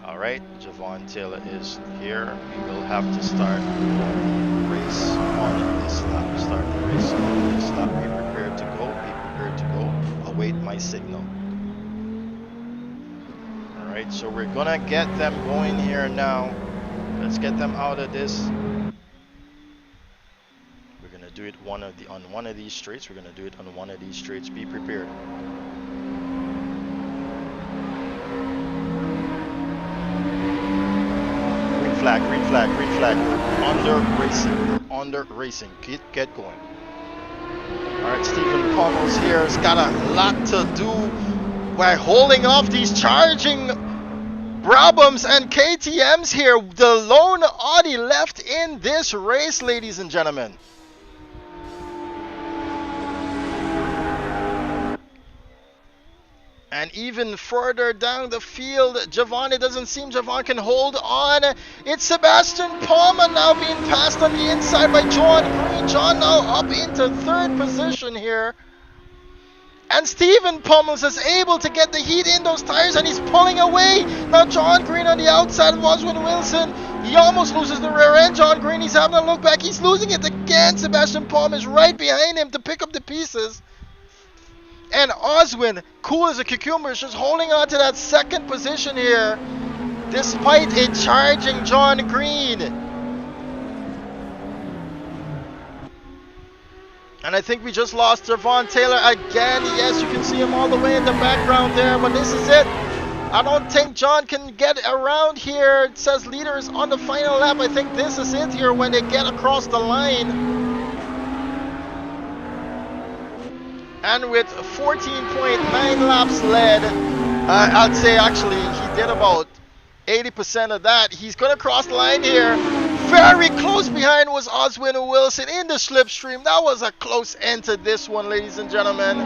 All right, Javon Taylor is here. We will have to start the race on this lap. Start the race on this lap. Be prepared to go. Be prepared to go. Await my signal. All right, so we're gonna get them going here now. Let's get them out of this. We're gonna do it on one of these straights. We're gonna do it on one of these straights. Be prepared. Flag, green flag, green flag. We're under racing. We're under racing. Get going. Alright, Stephen Pommels here has got a lot to do by holding off these charging Brabhams and KTMs here. The lone Audi left in this race, ladies and gentlemen. And even further down the field, Javon, it doesn't seem Javon can hold on. It's Sebastian Palmer now being passed on the inside by John Green. John now up into 3rd position here. And Stephen Pummels is able to get the heat in those tires and he's pulling away. Now John Green on the outside of Oswin Wilson. He almost loses the rear end. John Green, he's having a look back. He's losing it again. Sebastian Palmer is right behind him to pick up the pieces. And Oswin, cool as a cucumber, is just holding on to that 2nd position here, despite a charging John Green. And I think we just lost Javon Taylor again. Yes, you can see him all the way in the background there, but this is it. I don't think John can get around here. It says leaders on the final lap. I think this is it here when they get across the line. And with 14.9 laps led, I'd say actually he did about 80% of that. He's going to cross the line here. very close behind was Oswin Wilson in the slipstream. That was a close end to this one, ladies and gentlemen.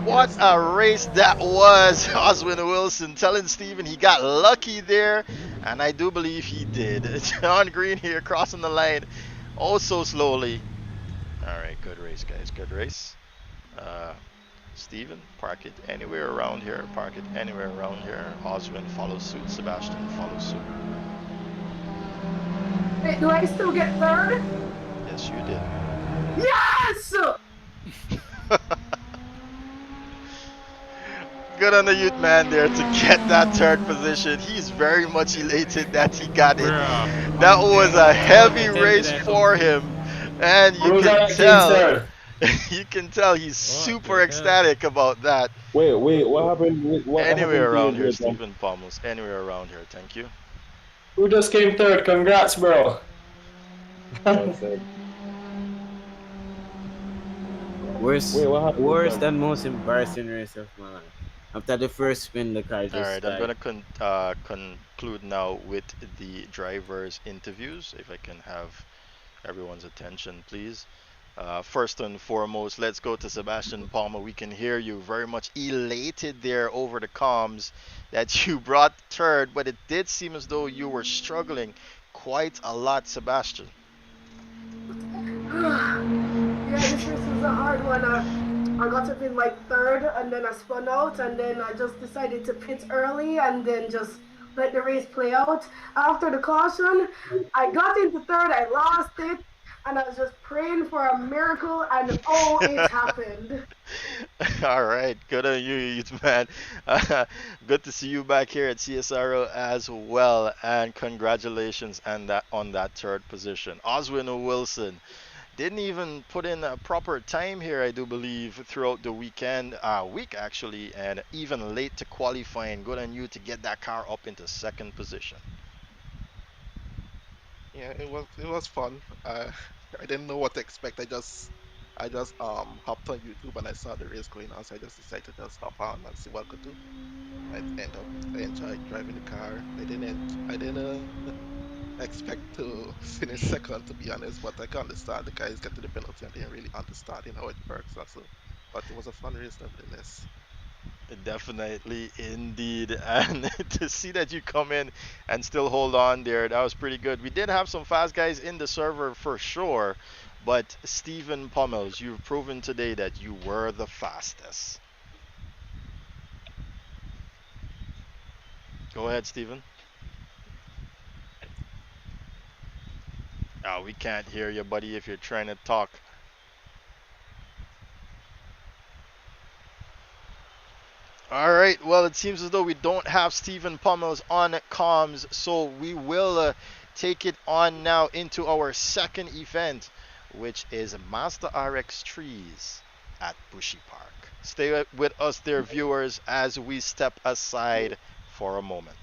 What a race that was. Oswin Wilson telling Steven he got lucky there, and I do believe he did. John Green here crossing the line oh so slowly. All right, good race, guys. Good race. Steven, park it anywhere around here. Park it anywhere around here. Oswin follows suit. Sebastian follows suit. Wait, do I still get third? Yes, you did. Yes! Good on the youth man there to get that third position. He's very much elated that he got it. Bruh. That was a heavy Tell me race that for complete. him. And you Who's can that tell, third? you can tell he's What super the hell? ecstatic about that. Wait, what happened? What Anywhere happened to around you, here, Jason? Stephen Pommels. Anywhere around here, thank you. Who just came third? Congrats, bro. That's it. Worst, Wait, what happened? worst and most embarrassing race of my life. After the first spin, the car All just right, I'm died. going to conclude now with the drivers' interviews. If I can have everyone's attention, please. First and foremost, let's go to Sebastian Palmer. We can hear you very much elated there over the comms that you brought third, but it did seem as though you were struggling quite a lot, Sebastian. Yeah, this race was a hard one. I got up in like third, and then I spun out, and then I just decided to pit early, and then just let the race play out. After the caution, I got into third, I lost it, and I was just praying for a miracle, and oh, it happened. All right, good on you, youth man. Good to see you back here at CSRO as well, and congratulations on that third position. Oswin Wilson didn't even put in a proper time here, I do believe, throughout the week actually, and even late to qualifying. Good on you to get that car up into second position. Yeah, it was fun. I didn't know what to expect. I just hopped on YouTube and I saw the race going on, so I just decided to just hop on and see what I could do. I enjoyed driving the car. I didn't expect to finish second, to be honest, but I can understand the guys get to the penalty and they didn't really understand how it works and so. But it was a fun race nevertheless. Definitely, indeed. And to see that you come in and still hold on there, that was pretty good. We did have some fast guys in the server for sure, but Stephen Pummels, you've proven today that you were the fastest. Go ahead, Stephen. Oh, we can't hear you, buddy, if you're trying to talk. All right. Well, it seems as though we don't have Stephen Pummels on comms, so we will take it on now into our second event, which is Mazda RX3s at Bushy Park. Stay with us there, viewers, as we step aside for a moment.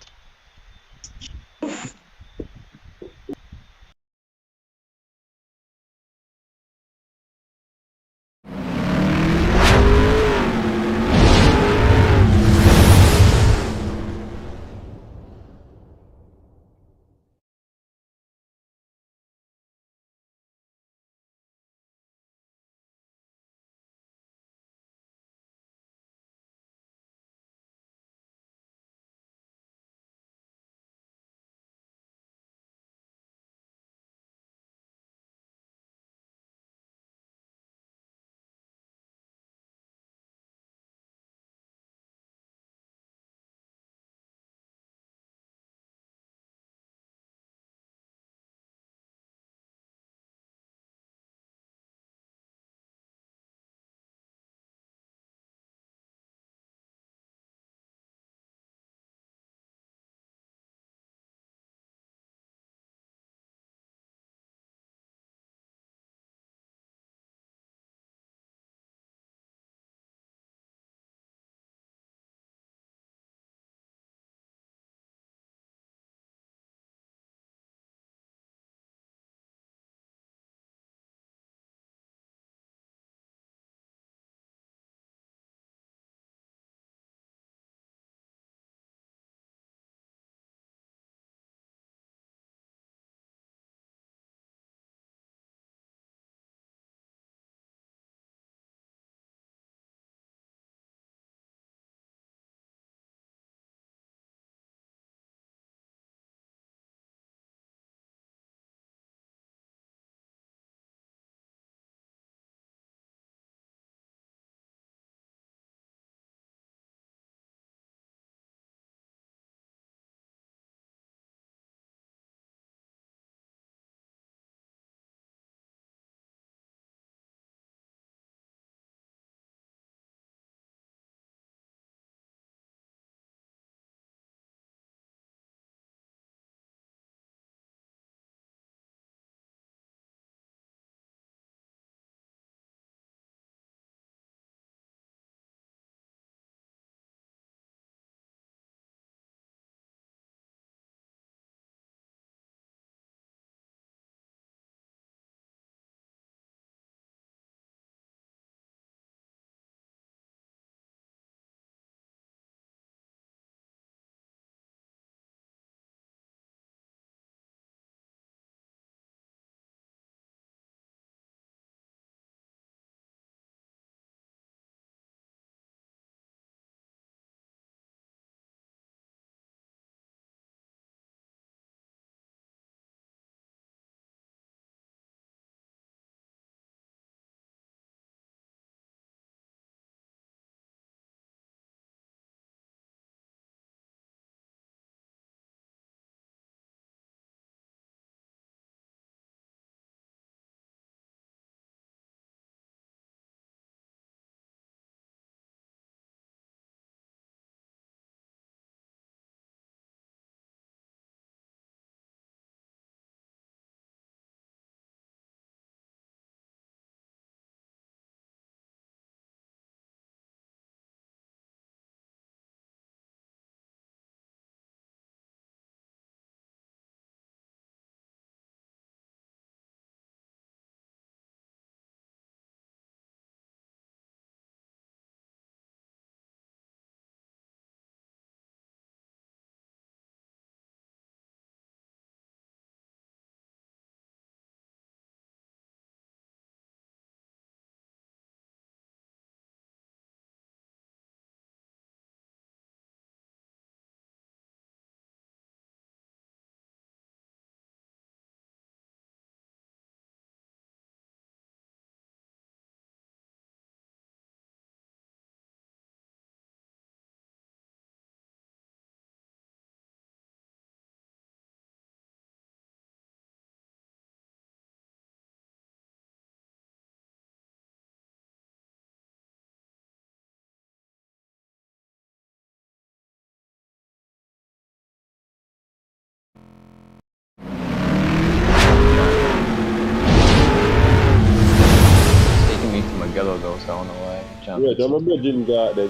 Yeah, I'm a Virgin got there.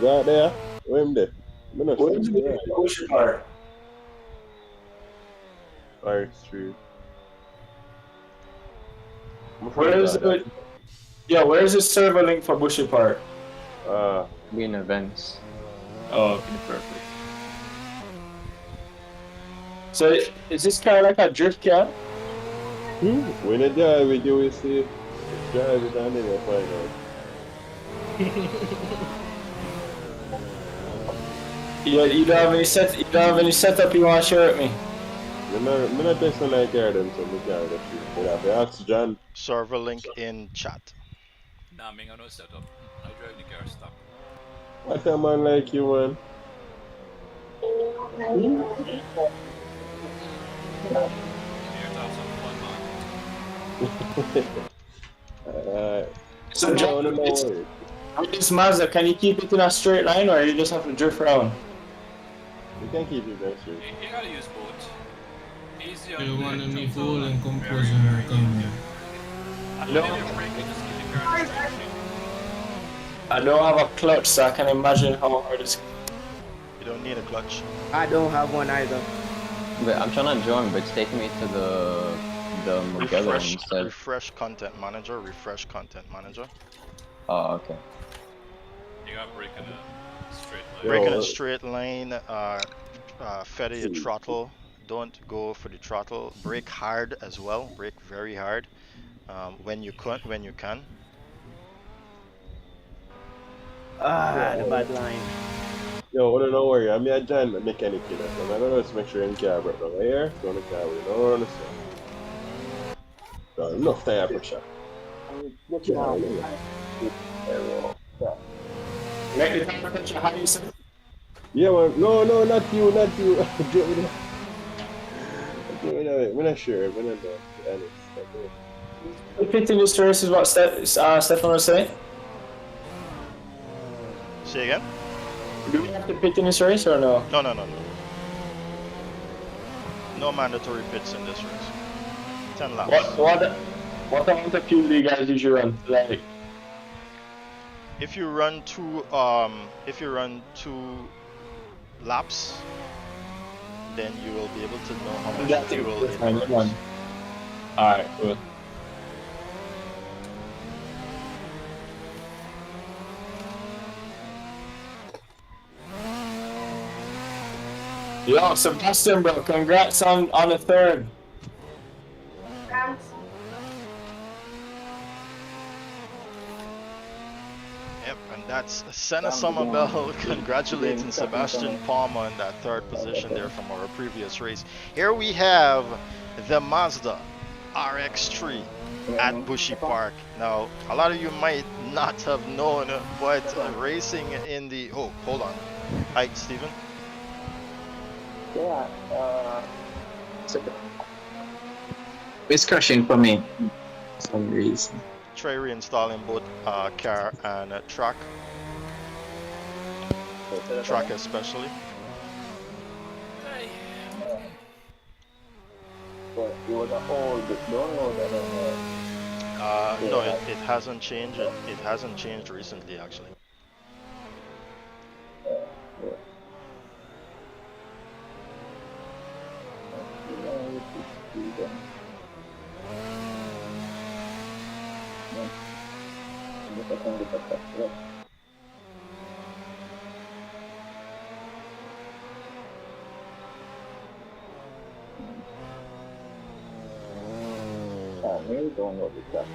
Where am there? I'm not Where's sure. the Bushy part? RX3s. Where's the where's the server link for Bushy part? Be in events. Oh, okay, perfect. So is this car like a drift car? When you drive it, you will see. Drive it and then you find out. You don't have any setup you want to share with me? I'm not testing like car them, so I can't just shoot. But I have to ask John. Server link in chat. Nah, me got no setup. I drive the car stock. What a man like you, man? So John, with this Mazda, can you keep it in a straight line or you just have to drift around? You can keep it in straight. You gotta use both. Easy You on want the to need control full and and composure and come. I don't have a clutch, so I can imagine how hard it's. You don't need a clutch. I don't have one either. But I'm trying to join, but it's taking me to the Mugello instead. Refresh content manager. Refresh content manager. Oh, okay. You gotta break in a straight line. Break in a straight line. Feather your throttle. Don't go for the throttle. Brake hard as well. Brake very hard. When you can. The bad line. Yo, don't worry. I'm a giant mechanic here. So I'm gonna just make sure you car break down here. So the car will not understand. So enough tire pressure. Make the tire pressure high, you said? Yeah, man. No, not you. I'm not sure. I'm not honest. The pit in this race is what Stefan was saying? Say again? Do we have to pit in this race or no? No. No mandatory pits in this race. 10 laps. What amount of fuel do you guys usually run? Like, if you run two laps, then you will be able to know how much fuel it burns. Alright, cool. Yo, Sebastian, bro, congrats on the third. Thanks. Yep, and that's Senna Somerville congratulating Sebastian Palmer on that third position there from our previous race. Here we have the Mazda RX3 at Bushy Park. Now, a lot of you might not have known, but racing in the... Oh, hold on. Hi, Steven. Yeah, it's crashing for me for some reason. Try reinstalling both car and track. Track especially. But it was an old download, I don't know. No, it hasn't changed. It hasn't changed recently, actually. Maybe download it.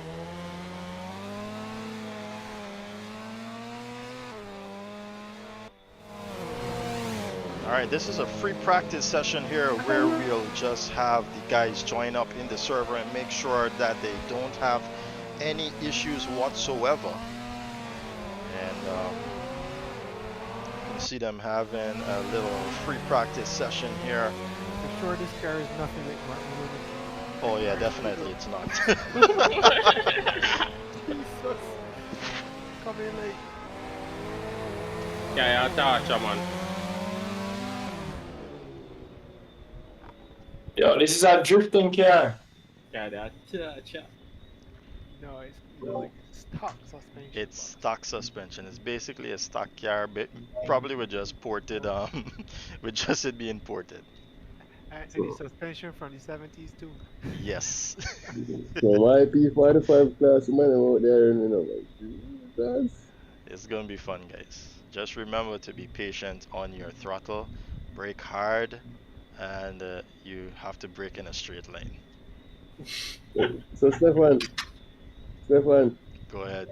Alright, this is a free practice session here where we'll just have the guys join up in the server and make sure that they don't have any issues whatsoever. And you can see them having a little free practice session here. I'm sure this car is nothing like Martin Luther. Oh yeah, definitely it's not. Jesus. Come in late. Yeah, touch, man. Yo, this is a drifting car. Yeah, touch. No, it's like stock suspension. It's stock suspension. It's basically a stock car, but probably with just ported, with just it being ported. And the suspension from the 70s too. Yes. So my P45 class man out there, you know, like, that's It's gonna be fun, guys. Just remember to be patient on your throttle, brake hard, and you have to brake in a straight line. so Stefan, Go ahead.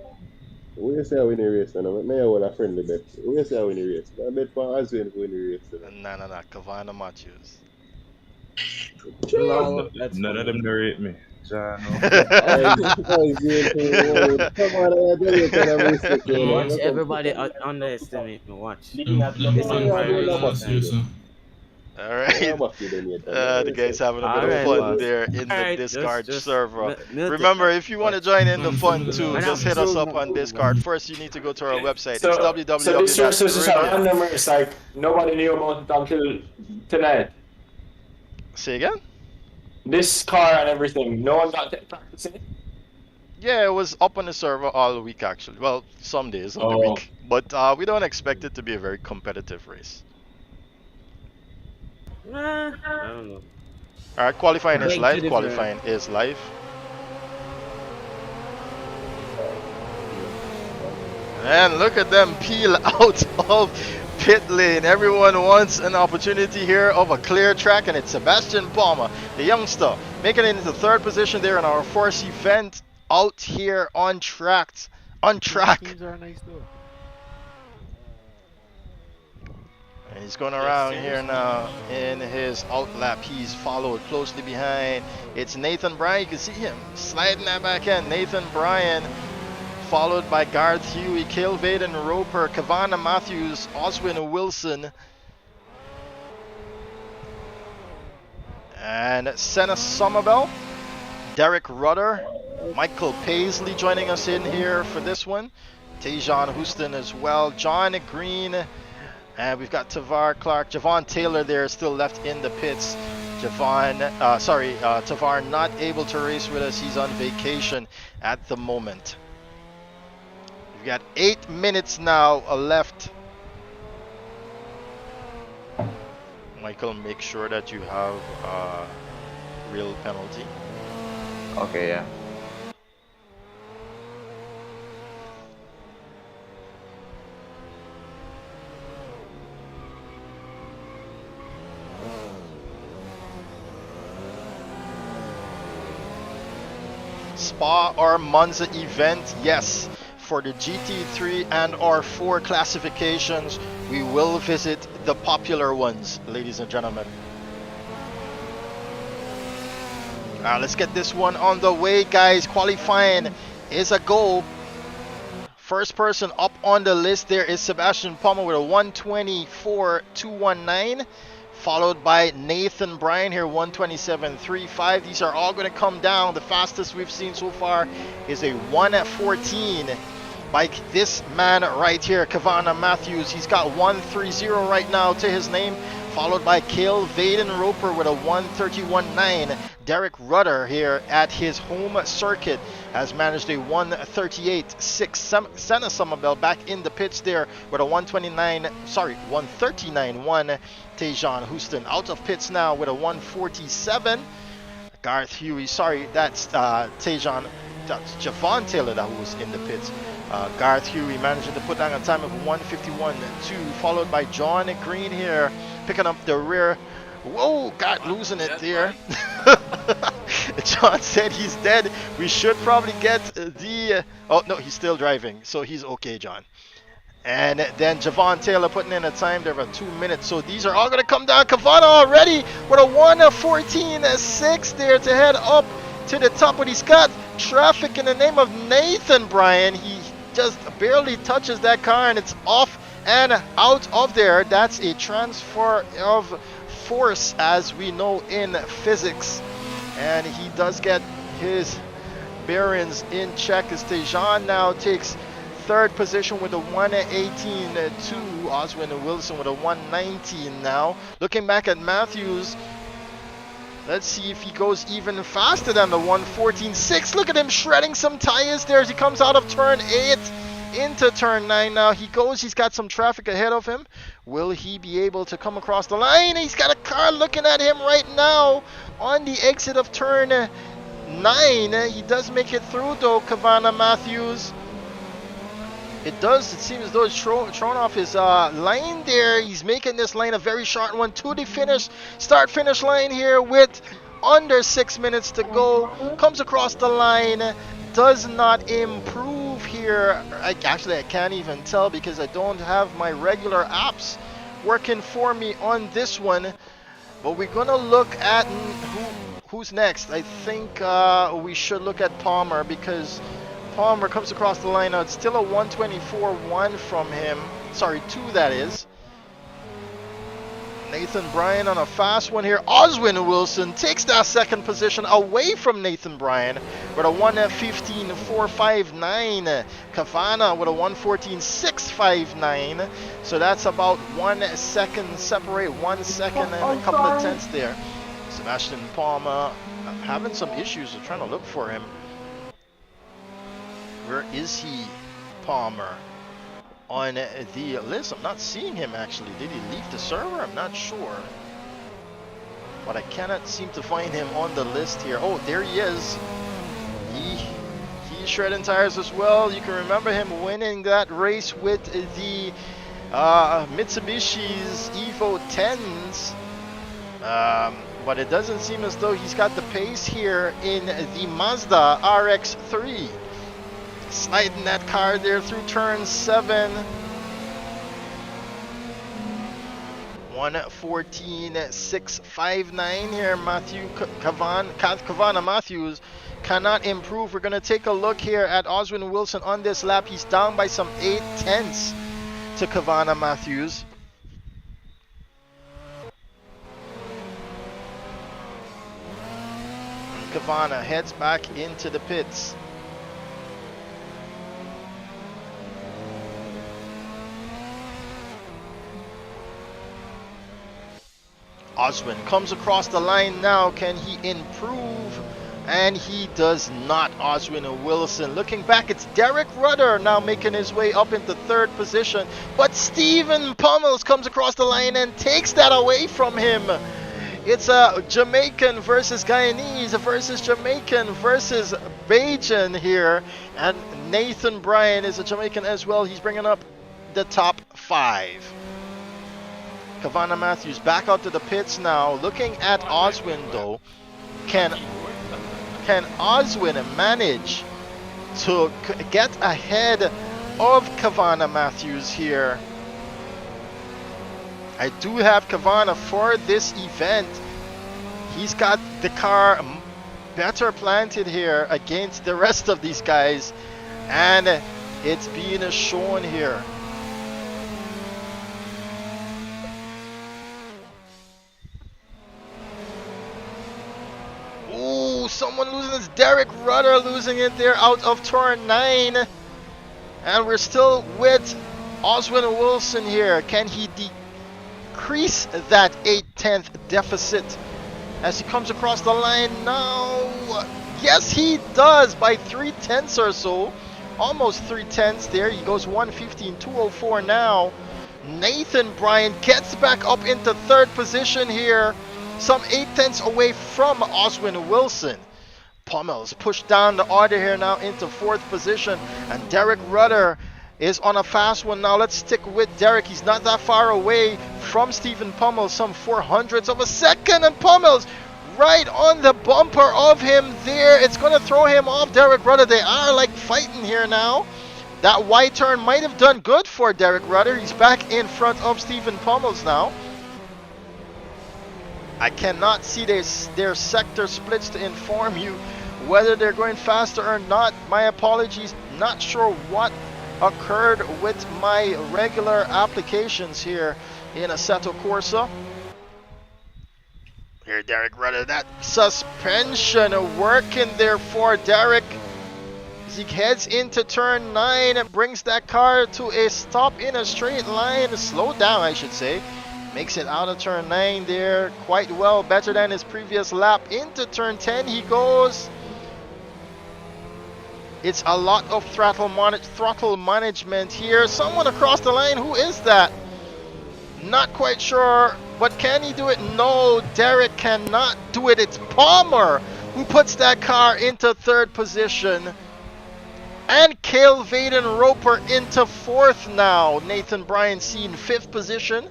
what you say I win the race? And I may have a friendly bet. What you say I win the race? I bet for Azwin to win the race. Nah. Kavana Matthews. Lol, that's None of them narrate me. John, no. Watch everybody underestimate me. Watch. All right. The guys having a bit of fun there in the Discord server. Remember, if you want to join in the fun too, just hit us up on Discord. First, you need to go to our website. So, It's so this race is just a www.radio. random race. Like nobody knew about it until tonight. Say again? This car and everything. No one got to practice it. Yeah, it was up on the server all week actually. Well, some days of the week. But we don't expect it to be a very competitive race. I don't know. Alright, qualifying is Beg to live. differ. Qualifying is live. And look at them peel out of pit lane. Everyone wants an opportunity here of a clear track, and it's Sebastian Palmer, the youngster, making it into third position there in our first event out here on track. Teams are nice though. And he's going around here now in his outlap. He's followed closely behind. It's Nathan Bryan. You can see him sliding that back end. Nathan Bryan, followed by Garth Huey, Kilvaden Roper, Kavana Matthews, Oswin Wilson, and Senna Somerville, Derek Rudder, Michael Paisley joining us in here for this one. Tejan Houston as well, John Green. And we've got Tavar Clark, Javon Taylor there still left in the pits. Tavar not able to race with us. He's on vacation at the moment. We've got 8 minutes now left. Michael, make sure that you have a real penalty. Okay, yeah. Spa or Monza event, yes. For the GT3 and R4 classifications, we will visit the popular ones, ladies and gentlemen. Let's get this one on the way, guys. Qualifying is a go. First person up on the list there is Sebastian Palmer with a 124.219. Followed by Nathan Bryan here, 127.35. These are all going to come down. The fastest we've seen so far is a 1:14 by this man right here, Kavana Matthews. He's got 130 right now to his name, followed by Cale Vaden Roper with a 131.9. Derek Rudder here at his home circuit has managed a 138.6. Senna Somerville back in the pits there with a 139.1. Tejan Houston out of pits now with a 147. Garth Huey, sorry, that's Javon Taylor that was in the pits. Garth Huey managing to put down a time of 151.2, followed by John Green here picking up the rear. Whoa, got losing it there. John said he's dead. We should probably get the... Oh, no, he's still driving, so he's okay, John. And then Javon Taylor putting in a time there of 2 minutes. So these are all going to come down. Kavana already with a 1:14.6 there to head up to the top. But he's got traffic in the name of Nathan Bryan. He just barely touches that car and it's off and out of there. That's a transfer of force, as we know in physics. And he does get his bearings in check as Tejan now takes third position with a 1:18.2. Oswin Wilson with a 1:19 now. Looking back at Matthews, Let's see if he goes even faster than the 114.6. Look at him shredding some tires there as he comes out of turn 8 into turn 9 now. He goes, he's got some traffic ahead of him. Will he be able to come across the line? He's got a car looking at him right now on the exit of turn 9. He does make it through though, Kavana Matthews. It seems as though it's thrown off his line there. He's making this line a very short one to the start-finish line here with under 6 minutes to go. Comes across the line, does not improve here. Actually, I can't even tell because I don't have my regular apps working for me on this one. But we're going to look at who's next. I think we should look at Palmer because Palmer comes across the line now. It's still a 124.1 from him. Sorry, 2 that is. Nathan Bryan on a fast one here. Oswin Wilson takes that second position away from Nathan Bryan with a 1:15.459. Kavana with a 1:14.659. So that's about 1 second separate, 1 second and a couple of tenths there. Sebastian Palmer having some issues with trying to look for him. Where is he, Palmer? On the list, I'm not seeing him actually. Did he leave the server? I'm not sure. But I cannot seem to find him on the list here. Oh, there he is. He's shredding tires as well. You can remember him winning that race with the Mitsubishi's Evo 10s. But it doesn't seem as though he's got the pace here in the Mazda RX3. Sliding that car there through turn 7. 1:14.659 here. Kavana Matthews cannot improve. We're going to take a look here at Oswin Wilson on this lap. He's down by some 8 tenths to Kavana Matthews. Kavana heads back into the pits. Oswin comes across the line now. Can he improve? And he does not. Oswin Wilson looking back. It's Derek Rudder now making his way up into 3rd position. But Stephen Pummels comes across the line and takes that away from him. It's a Jamaican versus Guyanese versus Jamaican versus Bajan here. And Nathan Bryan is a Jamaican as well. He's bringing up the top 5. Kavana Matthews back out to the pits now. Looking at Oswin though. Can Oswin manage to get ahead of Kavana Matthews here? I do have Kavana for this event. He's got the car better planted here against the rest of these guys. And it's being shown here. Ooh, someone losing this. Derek Rudder losing it there out of turn 9. And we're still with Oswin Wilson here. Can he decrease that 8-tenth deficit as he comes across the line now? Yes, he does by 3 tenths or so. Almost 3 tenths there. He goes 1:15.204 now. Nathan Bryan gets back up into 3rd position here. Some 8 tenths away from Oswin Wilson. Pummels pushed down the order here now into 4th position. And Derek Rudder is on a fast one now. Let's stick with Derek. He's not that far away from Stephen Pummels. Some 0.04 of a second. And Pummels right on the bumper of him there. It's going to throw him off Derek Rudder. They are like fighting here now. That wide turn might have done good for Derek Rudder. He's back in front of Stephen Pummels now. I cannot see their sector splits to inform you whether they're going faster or not. My apologies. Not sure what occurred with my regular applications here in Assetto Corsa. Here, Derek Rudder. That suspension working there for Derek. As he heads into turn 9 and brings that car to a stop in a straight line. Slow down, I should say. Makes it out of turn 9 there quite well, better than his previous lap. Into turn 10 he goes. It's a lot of throttle management here. Someone across the line, who is that? Not quite sure, but can he do it? No, Derek cannot do it. It's Palmer who puts that car into third position. And Cale Vaden Roper into fourth now. Nathan Bryan seen fifth position.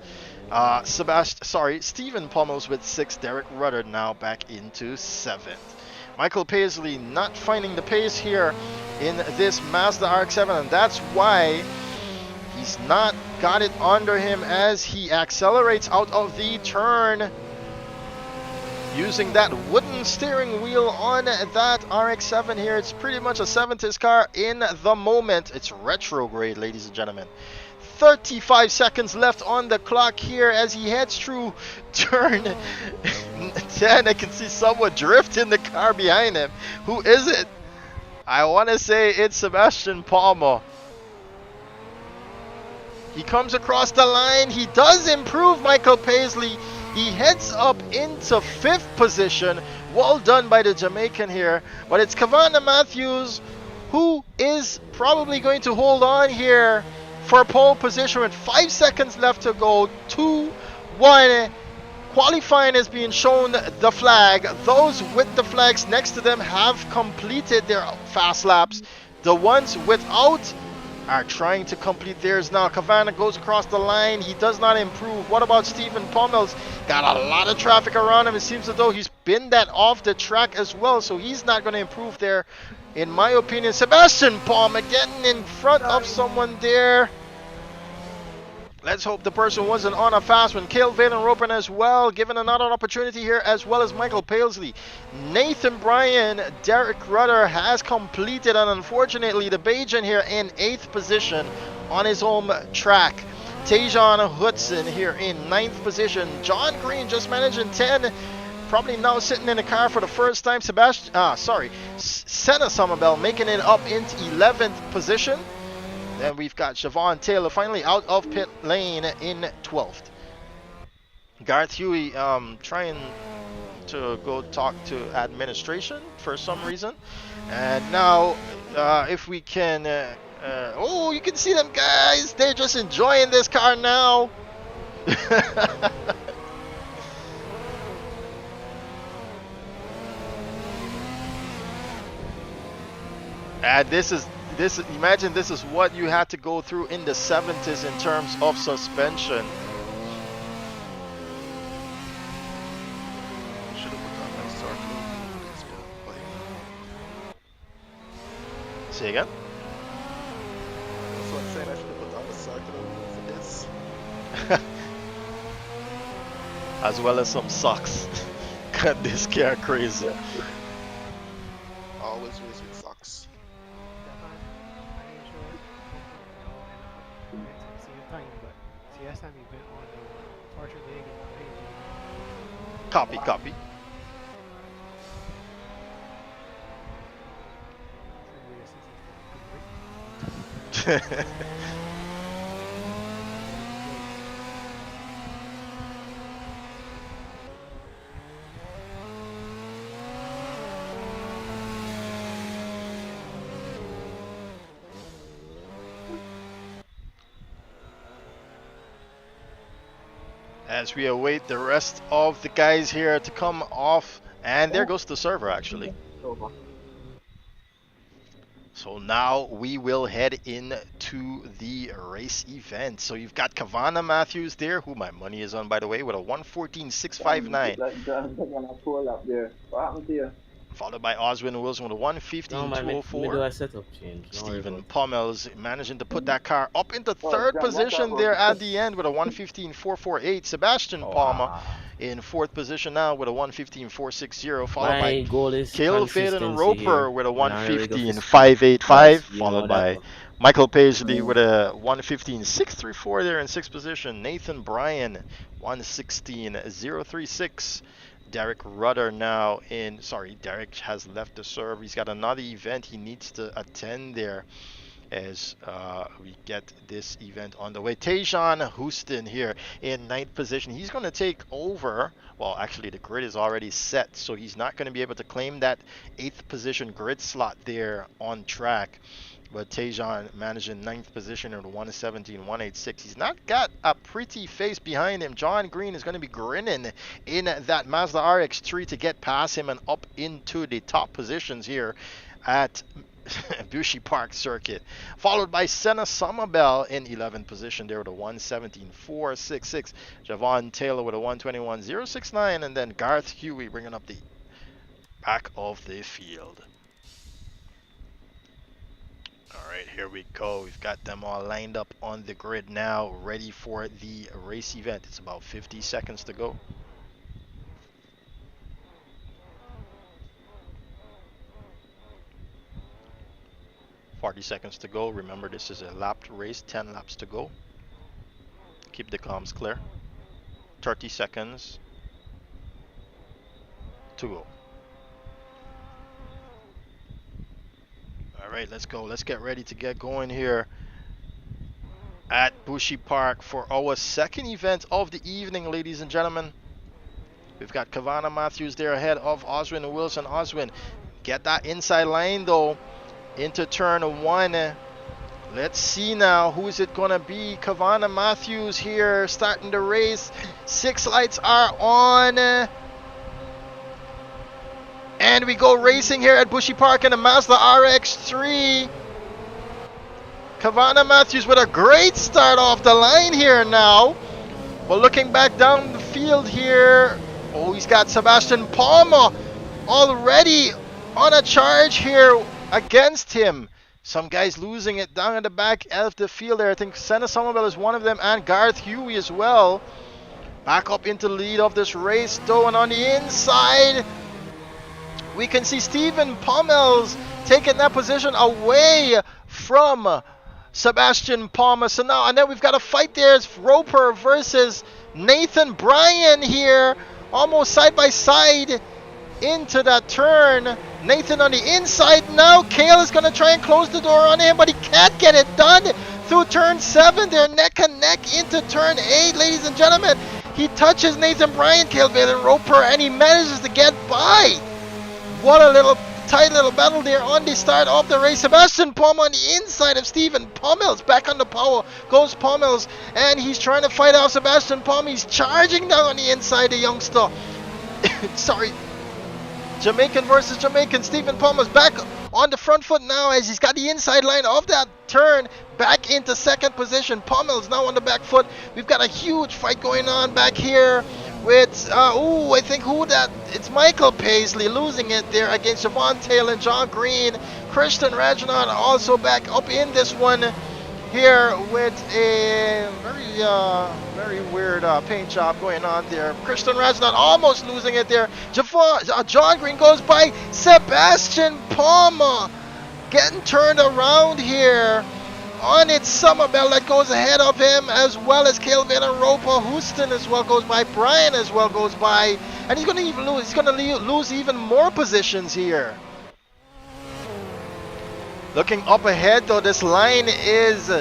Stephen Pommels with sixth. Derek Rudder now back into seventh. Michael Paisley not finding the pace here in this Mazda RX-7, and that's why he's not got it under him as he accelerates out of the turn using that wooden steering wheel on that RX-7 here. It's pretty much a 70s car in the moment. It's retrograde, ladies and gentlemen. 35 seconds left on the clock here as he heads through turn 10. I can see someone drifting the car behind him. Who is it? I want to say it's Sebastian Palmer. He comes across the line. He does improve Michael Paisley. He heads up into fifth position. Well done by the Jamaican here. But it's Kavana Matthews who is probably going to hold on here for pole position with 5 seconds left to go. 2-1. Qualifying is being shown the flag. Those with the flags next to them have completed their fast laps. The ones without are trying to complete theirs now. Kavana goes across the line. He does not improve. What about Stephen Pommels? Got a lot of traffic around him. It seems as though he's been that off the track as well, so he's not going to improve there, in my opinion. Sebastian Palmer getting in front of someone there. Let's hope the person wasn't on a fast one. Cale Vaden Roper as well, given another opportunity here, as well as Michael Paisley. Nathan Bryan, Derek Rudder has completed, and unfortunately the Bajan here in 8th position on his home track. Tajon Hudson here in 9th position. John Green just managed in 10. Probably now sitting in the car for the first time. Senna Somerville making it up into 11th position. Then we've got Siobhan Taylor finally out of pit lane in 12th. Garth Huey trying to go talk to administration for some reason. And now if we can... oh, you can see them guys. They're just enjoying this car now. And imagine this is what you had to go through in the 70s in terms of suspension. Should have put on my circle for this one. Say again? That's what I'm saying. I should have put on the circle for this. As well as some socks. Cut this car crazy. Always race with socks. Copy. As we await the rest of the guys here to come off, and there goes the server actually. So now we will head into the race event. So you've got Kavana Matthews there, who my money is on by the way, with a 114.659. Followed by Oswin Wilson with a 115.204. Stephen Pommels managing to put that car up into third position there at the end with a 115.448. Sebastian Palmer in fourth position now with a 115.460. Followed by Cale Vaden Roper with a 115.585. Followed by Michael Paisley with a 115.634 there in sixth position. Nathan Bryan 116.036. Derek Rudder now Derek has left the server. He's got another event he needs to attend there. as we get this event on the way. Tejan Houston here in 9th position. He's going to take over. Well, actually, the grid is already set, so he's not going to be able to claim that 8th position grid slot there on track. But Tejan managing 9th position at 117.186. He's not got a pretty face behind him. John Green is going to be grinning in that Mazda RX3 to get past him and up into the top positions here at Bushy Park Circuit. Followed by Senna Sommerbell in 11th position there with a 117.466. Javon Taylor with a 121.069. And then Garth Huey bringing up the back of the field. All right, here we go. We've got them all lined up on the grid now, ready for the race event. It's about 50 seconds to go. Seconds to go. Remember, this is a lapped race, 10 laps to go. Keep the comms clear. 30 seconds to go. All right, let's go. Let's get ready to get going here at Bushy Park for our second event of the evening, ladies and gentlemen. We've got Kavana Matthews there ahead of Oswin Wilson. Oswin, get that inside line though into turn 1. Let's see now, who is it gonna be? Kavana Matthews here starting the race. 6 lights are on. And we go racing here at Bushy Park in a Mazda RX3. Kavana Matthews with a great start off the line here now. But looking back down the field here, oh, he's got Sebastian Palmer already on a charge here against him. Some guys losing it down at the back of the field there. I think Senna Sommerbell is one of them, and Garth Huey as well. Back up into the lead of this race though, and on the inside we can see Stephen Pommels taking that position away from Sebastian Palmer. So now, and then we've got a fight there. It's Roper versus Nathan Bryan here, almost side by side into that turn. Nathan on the inside now. Kale is going to try and close the door on him, but he can't get it done through turn 7. They're neck and neck into turn 8, ladies and gentlemen. He touches Nathan Bryan, Kale Valen Roper, and he manages to get by. What a little tight little battle there on the start of the race. Sebastian Palmer on the inside of Stephen Pommels. Back on the power goes Pommels, and he's trying to fight out Sebastian Palmer. He's charging down on the inside, the youngster. Sorry. Jamaican versus Jamaican. Stephen Palmer's back on the front foot now as he's got the inside line of that turn back into second position. Pommel's now on the back foot. We've got a huge fight going on back here with, I think it's Michael Paisley losing it there against Javon Taylor and John Green. Christian Rajanan also back up in this one here with a very weird paint job going on there. Christian Rajanan almost losing it there. John Green goes by. Sebastian Palmer getting turned around here. On its Sommerbell that goes ahead of him, as well as Kelvin and Roper. Houston as well goes by. Bryan as well goes by. And he's going to even lose. He's going to lose even more positions here. Looking up ahead though, this line is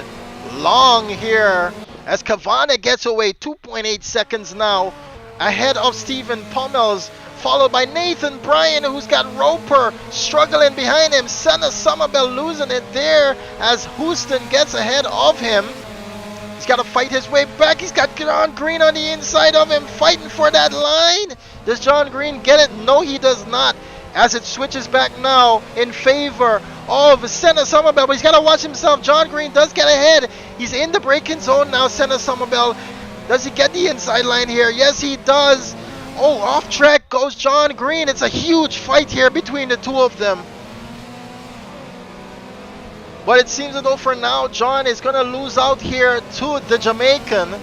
long here as Kavana gets away 2.8 seconds now ahead of Stephen Pommels, followed by Nathan Bryan, who's got Roper struggling behind him. Senna Sommerbell losing it there as Houston gets ahead of him. He's got to fight his way back. He's got John Green on the inside of him fighting for that line. Does John Green get it? No, he does not, as it switches back now in favor of Senna Sommerbell, but he's got to watch himself. John Green does get ahead. He's in the braking zone now, Senna Sommerbell. Does he get the inside line here? Yes, he does. Oh, off track goes John Green. It's a huge fight here between the two of them. But it seems as though for now, John is going to lose out here to the Jamaican,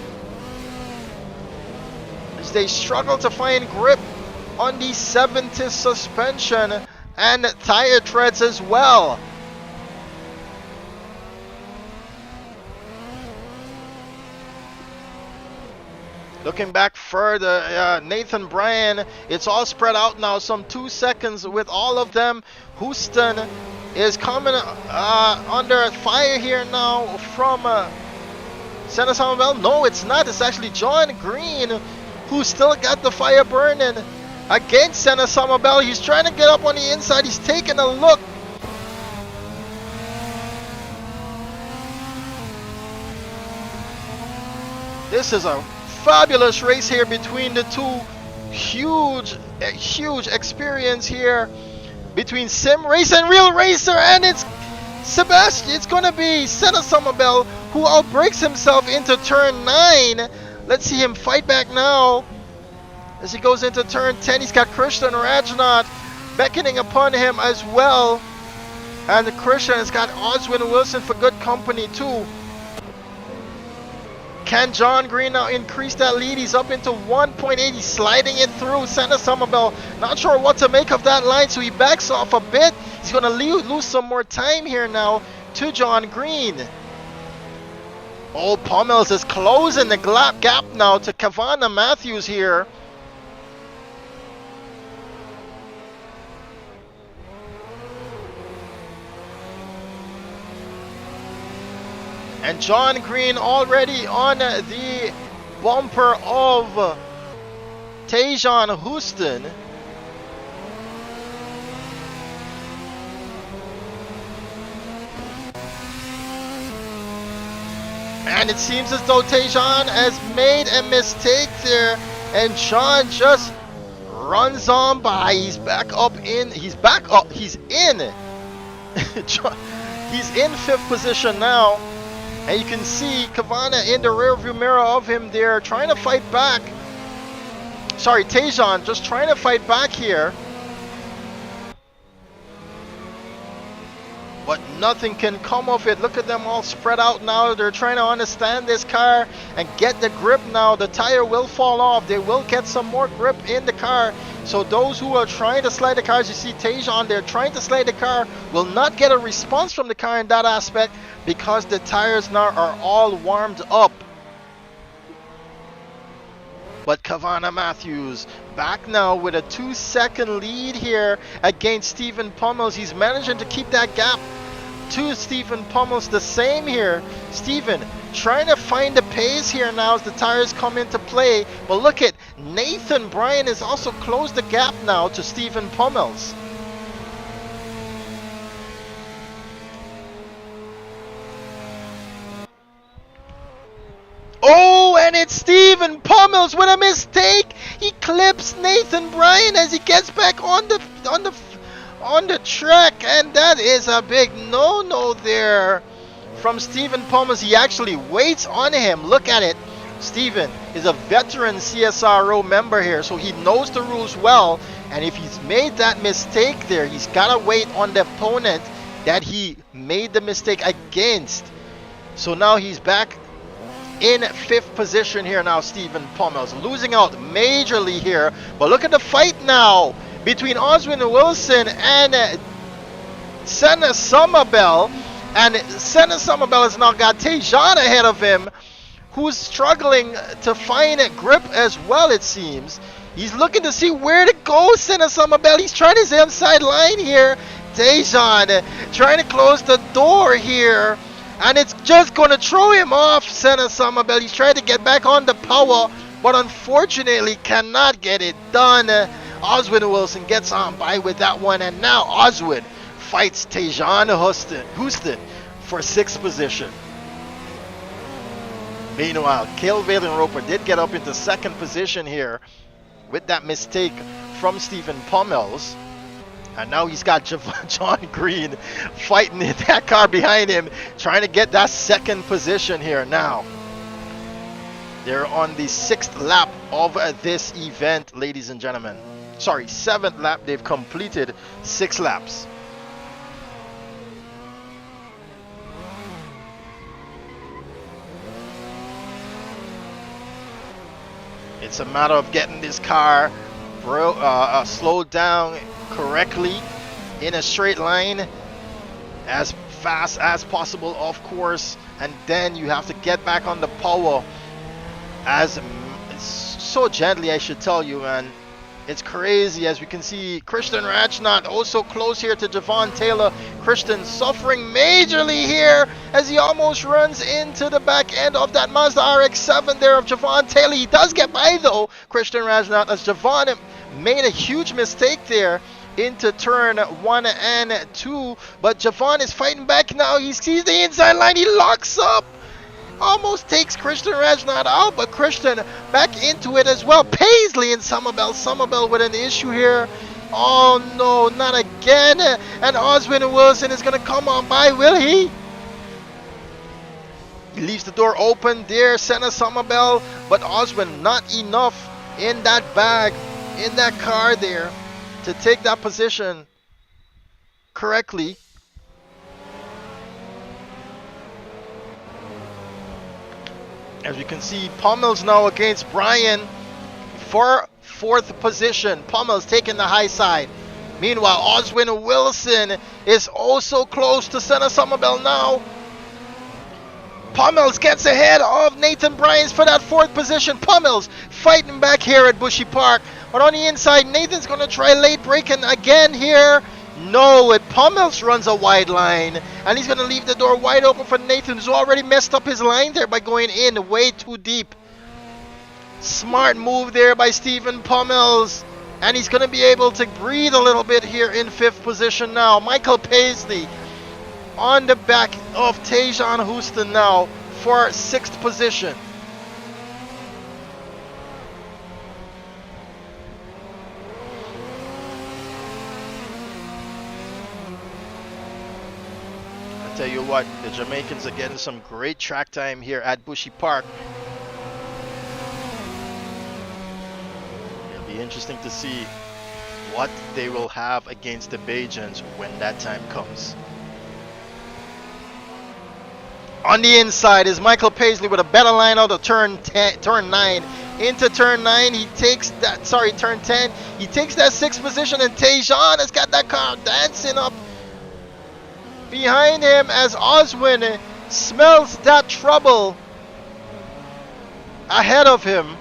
as they struggle to find grip on the 70 suspension and tire treads as well. Looking back further, Nathan Bryan, it's all spread out now, some 2 seconds with all of them. Houston is coming under fire here now from Senna Somerville. No, it's not. It's actually John Green who still got the fire burning against Senna Somerville. He's trying to get up on the inside. He's taking a look. This is a fabulous race here between the two. Huge experience here between Sim Race and Real Racer, and it's Sebastian. It's gonna be Senna Somerville who outbreaks himself into turn 9. Let's see him fight back now as he goes into turn 10. He's got Christian Rajnath beckoning upon him as well, and Christian has got Oswin Wilson for good company too. Can John Green now increase that lead? He's up into 1.8. He's sliding it through Senna Somerville. Not sure what to make of that line, so he backs off a bit. He's going to lose some more time here now to John Green. Oh, Pummels is closing the gap now to Kavana Matthews here. And John Green already on the bumper of Tejan Houston. And it seems as though Tejan has made a mistake there, and John just runs on by. He's back up in. He's back up. He's in. He's in 5th position now. And you can see Kavana in the rear view mirror of him there, trying to fight back. Sorry, Tejan just trying to fight back here. But nothing can come of it. Look at them all spread out now. They're trying to understand this car and get the grip now. The tire will fall off. They will get some more grip in the car. So those who are trying to slide the cars, you see Tejan there trying to slide the car, will not get a response from the car in that aspect because the tires now are all warmed up. But Kavana Matthews back now with a 2-second lead here against Stephen Pummels. He's managing to keep that gap to Stephen Pummels the same here. Stephen trying to find the pace here now as the tires come into play. But look at Nathan Bryan has also closed the gap now to Stephen Pummels. Oh, and it's Stephen Pummels with a mistake. He clips Nathan Bryan as he gets back on the track, and that is a big no-no there from Stephen Pummels. He actually waits on him. Look at it. Stephen is a veteran CSRO member here, so he knows the rules well, and if he's made that mistake there, he's got to wait on the opponent that he made the mistake against. So now he's back in 5th position here now. Stephen Pummels losing out majorly here, but look at the fight now between Oswin Wilson and Senna Somerville, and Senna Somerville has now got Tejan ahead of him, who's struggling to find a grip as well. It seems he's looking to see where to go. Senna Somerville, he's trying his inside line here. Tejan trying to close the door here, and it's just going to throw him off. Senna Somerville, he's trying to get back on the power, but unfortunately cannot get it done. Oswin Wilson gets on by with that one, and now Oswin fights Tejan Houston for 6th position. Meanwhile, Cale Valen Roper did get up into 2nd position here with that mistake from Stephen Pummels. And now he's got John Green fighting in that car behind him, trying to get that 2nd position here now. They're on the 6th lap of this event, ladies and gentlemen. Sorry, 7th lap. They've completed 6 laps. It's a matter of getting this car slowed down correctly in a straight line as fast as possible, of course, and then you have to get back on the power as so gently, I should tell you, man. It's crazy, as we can see Christian Rachnot also close here to Javon Taylor. Christian suffering majorly here as he almost runs into the back end of that Mazda RX-7 there of Javon Taylor. He does get by though, Christian Rachnot, as Javon made a huge mistake there into turn 1 and 2. But Javon is fighting back now. He sees the inside line. He locks up. Almost takes Christian Rachnot out, but Christian back into it as well. Paisley and Somerville. Somerville with an issue here. Oh no, not again. And Oswin Wilson is going to come on by, will he? He leaves the door open there, Senna Somerville. But Oswin not enough in that bag, in that car there, to take that position correctly. As you can see, Pommel's now against Brian for 4th position. Pommel's taking the high side. Meanwhile, Oswin Wilson is also close to Senna Somerville now. Pommels gets ahead of Nathan Bryans for that 4th position. Pommels fighting back here at Bushy Park. But on the inside, Nathan's going to try late braking again here. No, Pommels runs a wide line. And he's going to leave the door wide open for Nathan, who's already messed up his line there by going in way too deep. Smart move there by Stephen Pommels. And he's going to be able to breathe a little bit here in 5th position now. Michael Paisley on the back of Tajon Houston now for 6th position. I tell you what, the Jamaicans are getting some great track time here at Bushy Park. It'll be interesting to see what they will have against the Bajans when that time comes. On the inside is Michael Paisley with a better line out of turn 9. Into turn 9, he takes that, turn 10. He takes that 6th position, and Tajon has got that car dancing up behind him as Oswin smells that trouble ahead of him.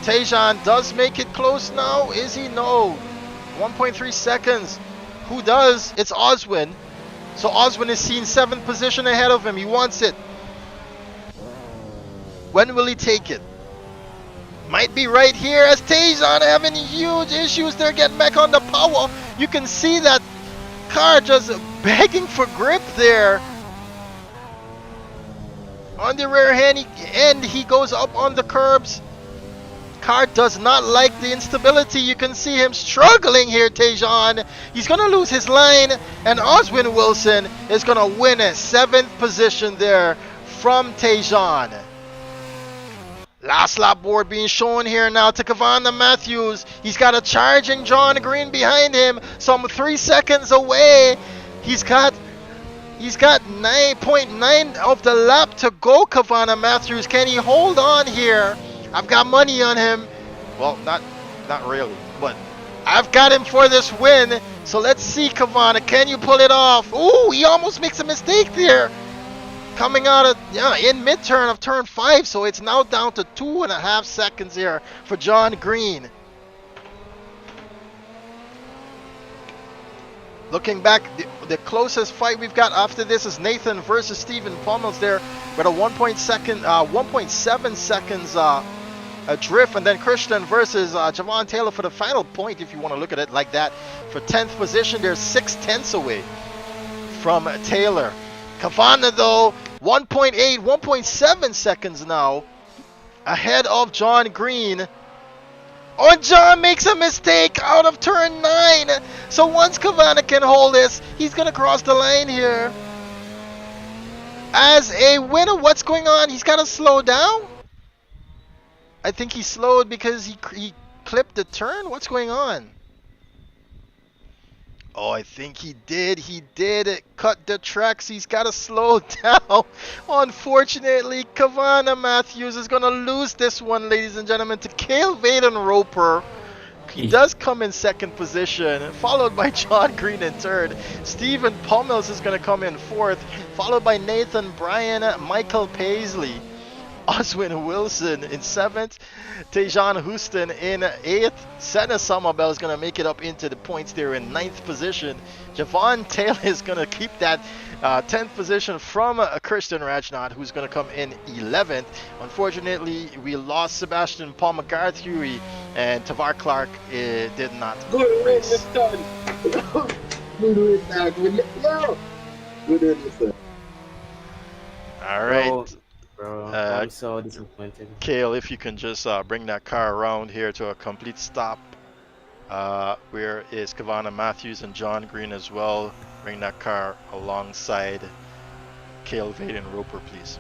Tajon does make it close now. Is he? No. 1.3 seconds. Who does? It's Oswin. So Oswin is seen 7th position ahead of him. He wants it. When will he take it? Might be right here as Tajon having huge issues. They're getting back on the power. You can see that car just begging for grip there. On the rear end, he goes up on the curbs. Car does not like the instability. You can see him struggling here, Tajon. He's going to lose his line, and Oswin Wilson is going to win a 7th position there from Tajon. Last lap board being shown here now to Kavana Matthews. He's got a charging John Green behind him, some 3 seconds away. He's got 9.9 of the lap to go, Kavana Matthews. Can he hold on here? I've got money on him. Well, not really, but I've got him for this win. So let's see, Kavana, can you pull it off? Ooh, he almost makes a mistake there. Coming out of, in mid-turn of turn 5, so it's now down to 2.5 seconds here for John Green. Looking back, the closest fight we've got after this is Nathan versus Stephen Pommels there with a 1.7 seconds drift, and then Christian versus Javon Taylor for the final point, if you want to look at it like that. For 10th position, they're 6/10 away from Taylor. Kavana though, 1.7 seconds now ahead of John Green. Oh, John makes a mistake out of turn 9. So once Kavana can hold this, he's going to cross the line here. As a winner, what's going on? He's got to slow down. I think he slowed because he clipped the turn. What's going on? Oh, I think he did. He did cut the tracks. He's got to slow down. Unfortunately, Kavana Matthews is going to lose this one, ladies and gentlemen, to Cale Vaden Roper. He does come in 2nd position, followed by John Green in 3rd. Stephen Pommels is going to come in 4th, followed by Nathan Bryan, Michael Paisley Oswin Wilson in 7th. Tejan Houston in 8th. Senna Sommerbell is going to make it up into the points there in 9th position. Javon Taylor is going to keep that 10th position from Christian Rajnath, who's going to come in 11th. Unfortunately, we lost Sebastian Paul McCarthy, and Tavar Clark did not race. All right. Bro, I'm so disappointed. Kale, if you can just bring that car around here to a complete stop. Where is Kavana Matthews and John Green as well? Bring that car alongside Kale Vaden Roper, please.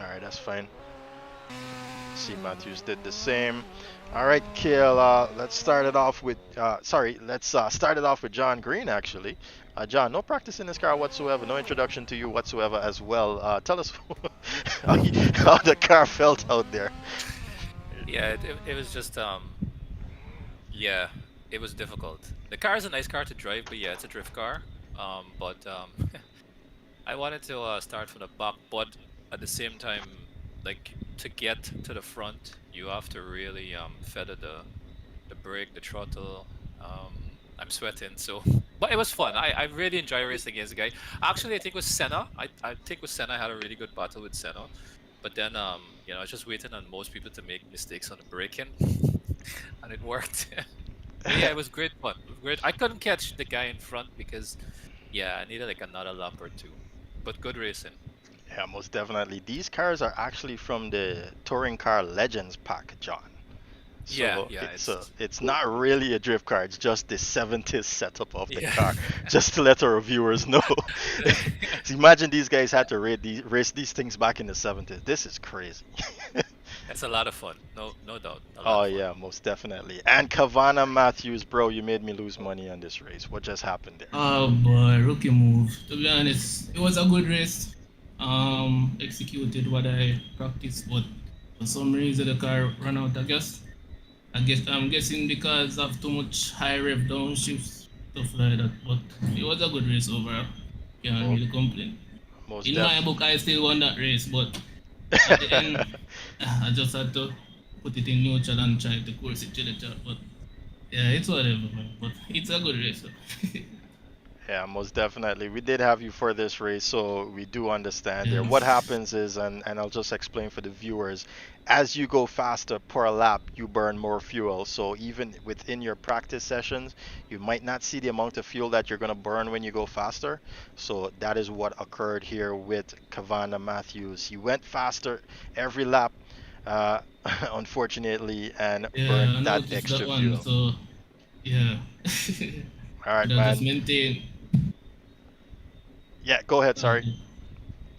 Alright, that's fine. See, Matthews did the same. Alright, Kale, let's start it off with, start it off with John Green, actually. John, no practice in this car whatsoever, no introduction to you whatsoever as well. Tell us how the car felt out there. Yeah, it was just, yeah, it was difficult. The car is a nice car to drive, but yeah, it's a drift car. I wanted to start from the back, but at the same time, like, to get to the front, you have to really feather the brake, the throttle. I'm sweating, so but it was fun. I really enjoy racing against the guy. Actually, I think with Senna, I think with Senna I had a really good battle with Senna, but then you know, I was just waiting on most people to make mistakes on the braking, and it worked. But yeah, it was great fun. It was great. I couldn't catch the guy in front because yeah, I needed like another lap or two, but good racing. Yeah, most definitely. These cars are actually from the Touring Car Legends pack, John. So yeah, it's not really a drift car, it's just the 70s setup of the car, just to let our viewers know. So imagine these guys had to race these things back in the 70s. This is crazy. It's a lot of fun, no doubt. Oh yeah, most definitely. And Kavana Matthews, bro, you made me lose money on this race. What just happened there? Oh boy, rookie move. To be honest, it was a good race. Executed what I practiced, but for some reason the car ran out. I'm guessing because of too much high rev downshifts, stuff like that. But it was a good race overall. Can't really complain. In my book, I still won that race, but at the end, I just had to put it in neutral and try to course it to the top. But yeah, it's whatever, man. But it's a good race. Yeah, most definitely. We did have you for this race, so we do understand there. What happens is, and I'll just explain for the viewers, as you go faster per lap, you burn more fuel. So even within your practice sessions, you might not see the amount of fuel that you're going to burn when you go faster. So that is what occurred here with Kavana Matthews. He went faster every lap, unfortunately, and burned that extra fuel. So, yeah. All right, man. Just maintain. Yeah, go ahead, sorry.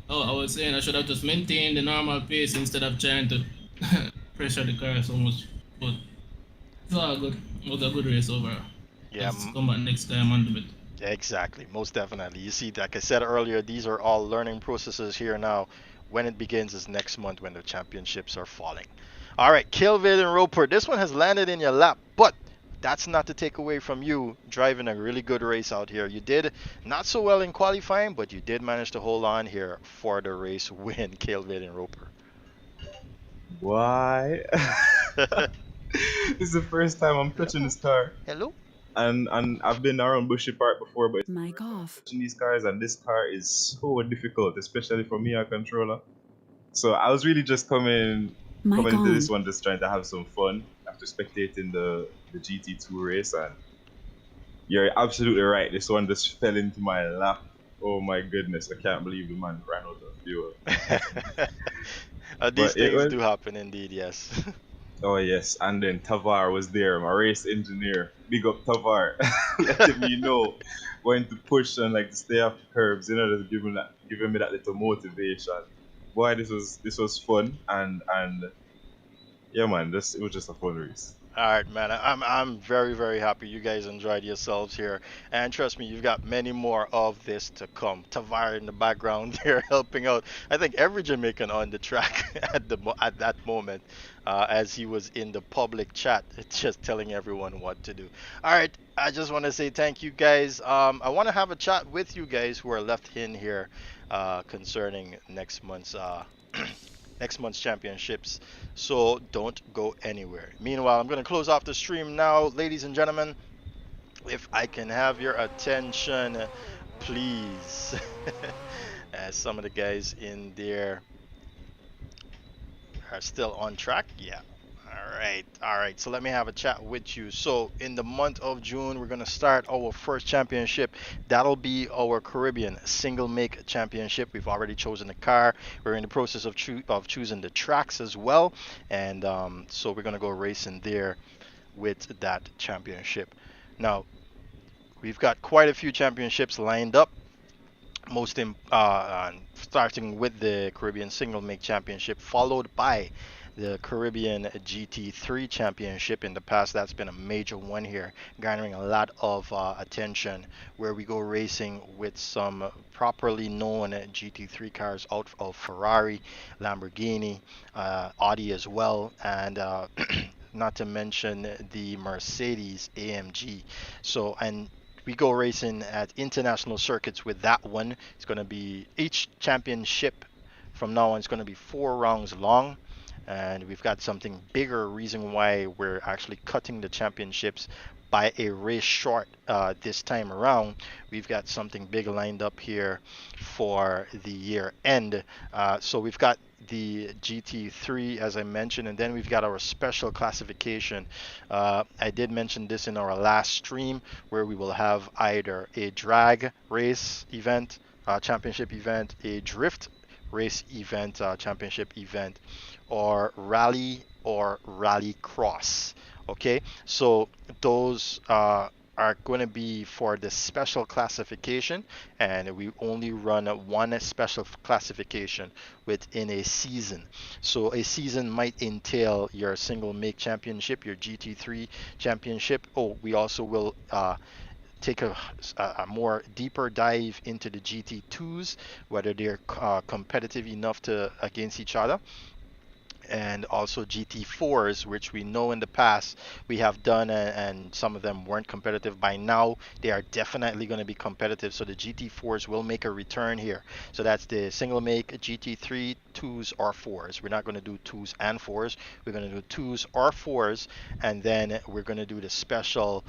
Oh, I was saying I should have just maintained the normal pace instead of trying to pressure the car so much. But it's all good. It was a good race overall. Yeah. Let's come back next time and do it. Yeah, exactly. Most definitely. You see, like I said earlier, these are all learning processes here now. When it begins is next month when the championships are falling. All right, Kilvin and Roper. This one has landed in your lap, but that's not to take away from you driving a really good race out here. You did not so well in qualifying, but you did manage to hold on here for the race win, Kilvin and Roper. Why? This is the first time I'm touching this car. Hello? And I've been around Bushy Park before, but mic off. Touching these cars, and this car is so difficult, especially for me, a controller. So I was really just coming into this one just trying to have some fun after spectating the GT2 race, and you're absolutely right. This one just fell into my lap. Oh my goodness, I can't believe the man ran out of fuel. These things do happen indeed, yes. Oh yes, and then Tavar was there, my race engineer. Big up Tavar, letting me know when to push and like to stay off the curbs, you know, just giving me that little motivation. Boy, this was fun, and yeah, man, it was just a fun race. All right, man. I'm very very happy you guys enjoyed yourselves here, and trust me, you've got many more of this to come. Tavar in the background here helping out. I think every Jamaican on the track at that moment, as he was in the public chat, just telling everyone what to do. All right, I just want to say thank you guys. I want to have a chat with you guys who are left in here, concerning next month's next month's championships. So don't go anywhere. Meanwhile, I'm going to close off the stream now, ladies and gentlemen. If I can have your attention, please. As some of the guys in there are still on track. Yeah. All right. So let me have a chat with you. So in the month of June, we're gonna start our first championship. That'll be our Caribbean single make championship. We've already chosen the car. We're in the process of choosing the tracks as well, and so we're gonna go racing there with that championship. Now we've got quite a few championships lined up. Starting with the Caribbean Single Make Championship, followed by the Caribbean GT3 Championship. In the past, that's been a major one here, garnering a lot of attention, where we go racing with some properly known GT3 cars out of Ferrari, Lamborghini, Audi as well, and not to mention the Mercedes AMG. So, and we go racing at international circuits with that one. It's going to be each championship from now on is going to be 4 rounds long, and we've got something bigger. Reason why we're actually cutting the championships by a race short this time around. We've got something big lined up here for the year end. So we've got the GT3 as I mentioned, and then we've got our special classification. I did mention this in our last stream, where we will have either a drag race event, championship event, a drift race event, championship event, or rally cross. Okay, so those are going to be for the special classification, and we only run one special classification within a season. So a season might entail your single make championship, your GT3 championship. Oh, we also will take a more deeper dive into the GT2s, whether they're competitive enough to against each other, and also GT4s, which we know in the past we have done, and some of them weren't competitive. By now they are definitely going to be competitive, so the GT4s will make a return here. So that's the single make GT3, 2s or 4s. We're not going to do 2s and 4s, we're going to do 2s or 4s, and then we're going to do the special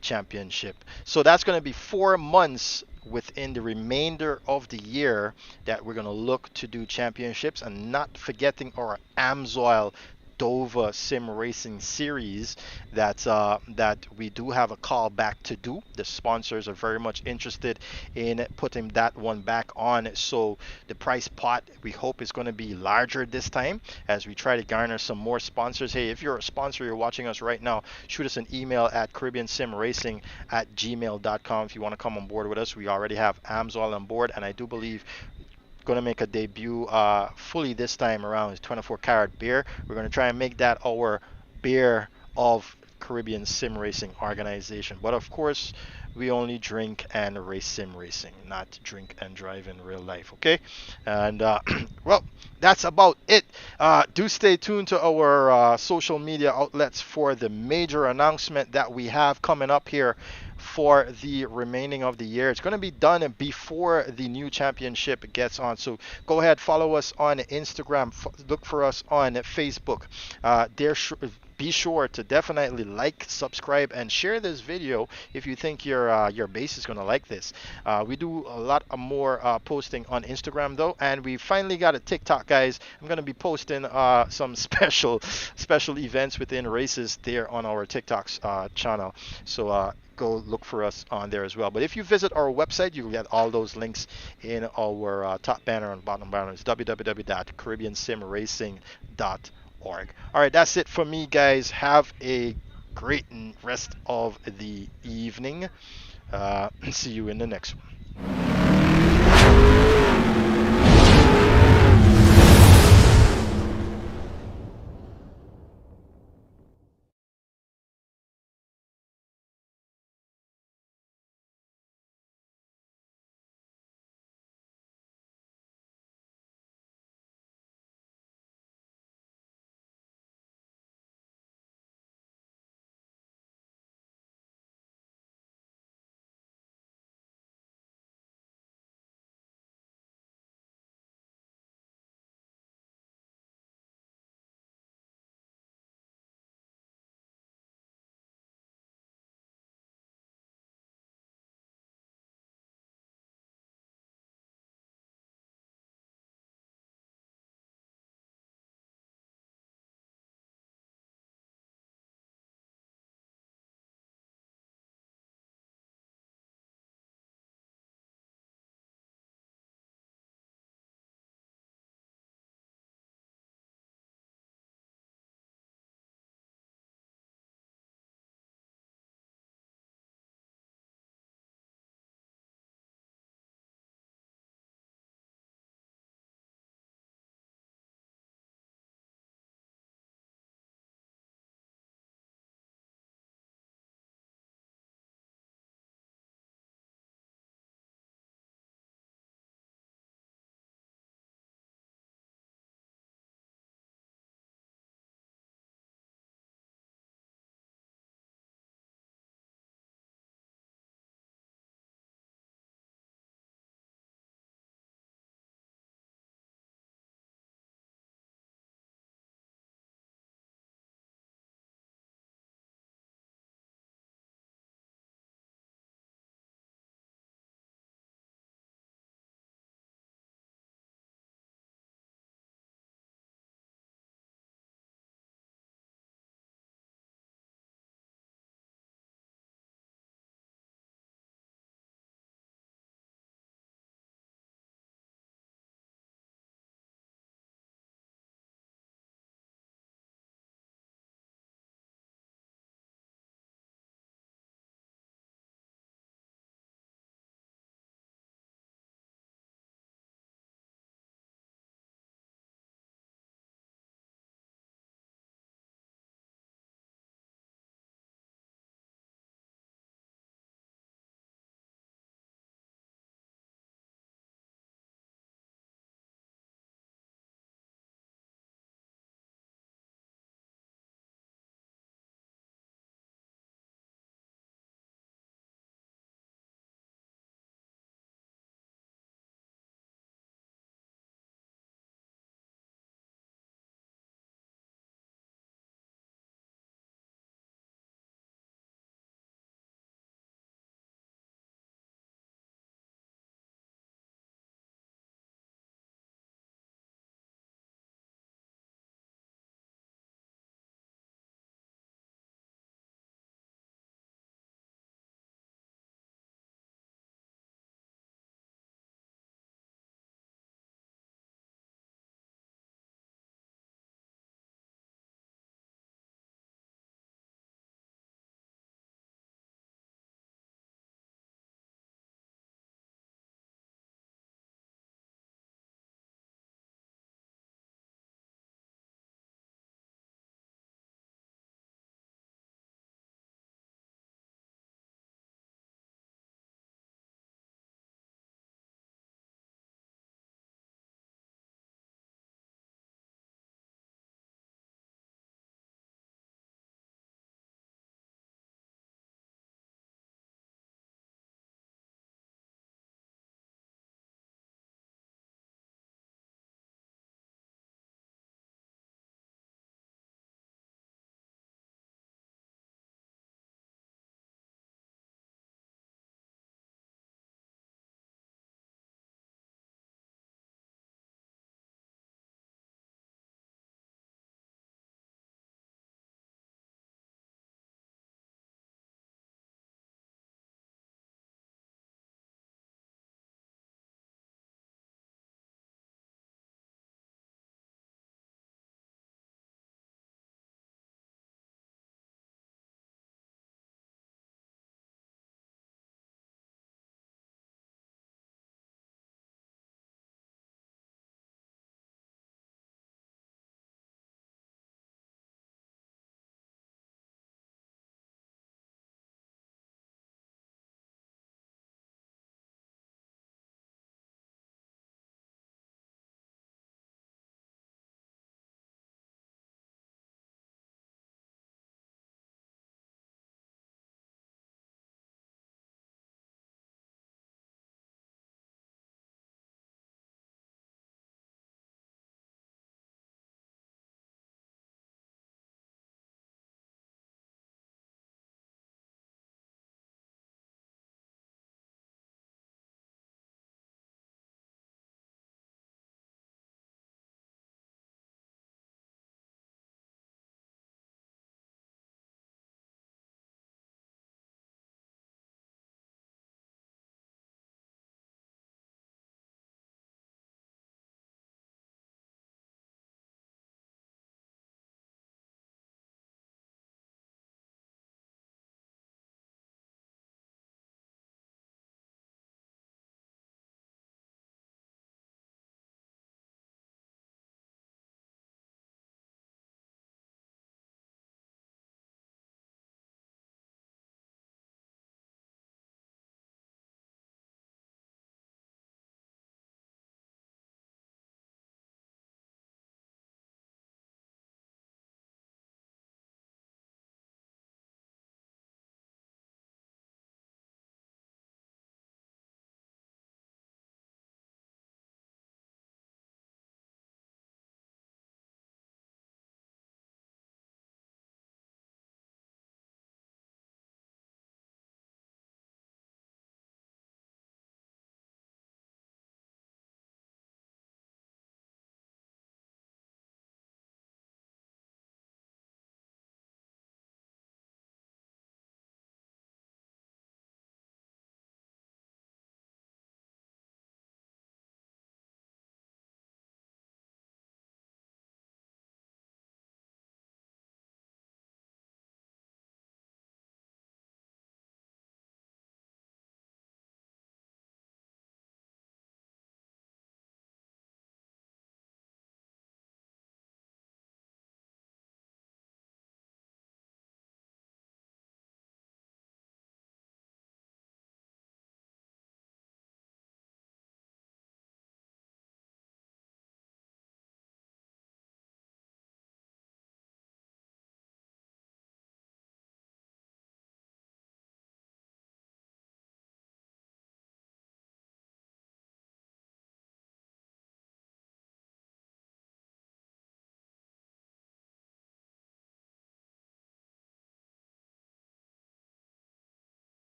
championship. So that's going to be 4 months within the remainder of the year that we're going to look to do championships, and not forgetting our Amsoil Dover Sim Racing Series that we do have a call back to do. The sponsors are very much interested in putting that one back on, so the price pot we hope is going to be larger this time as we try to garner some more sponsors. Hey, if you're a sponsor, you're watching us right now, shoot us an email at caribbeansimracing@gmail.com if you want to come on board with us. We already have Amsoil on board, and I do believe going to make a debut fully this time around is 24 karat beer. We're going to try and make that our beer of Caribbean Sim Racing organization. But of course, we only drink and race sim racing, not drink and drive in real life, okay? And well, that's about it. Do stay tuned to our social media outlets for the major announcement that we have coming up here for the remaining of the year. It's going to be done before the new championship gets on, so go ahead, follow us on Instagram, look for us on Facebook. Be sure to definitely like, subscribe, and share this video if you think your base is going to like this. We do a lot more posting on Instagram though, and we finally got a TikTok, guys. I'm going to be posting some special events within races there on our TikTok channel, so go look for us on there as well. But if you visit our website, you will get all those links in our top banner and bottom banner. It's www.caribbeansimracing.org. All right, that's it for me, guys. Have a great rest of the evening. See you in the next one.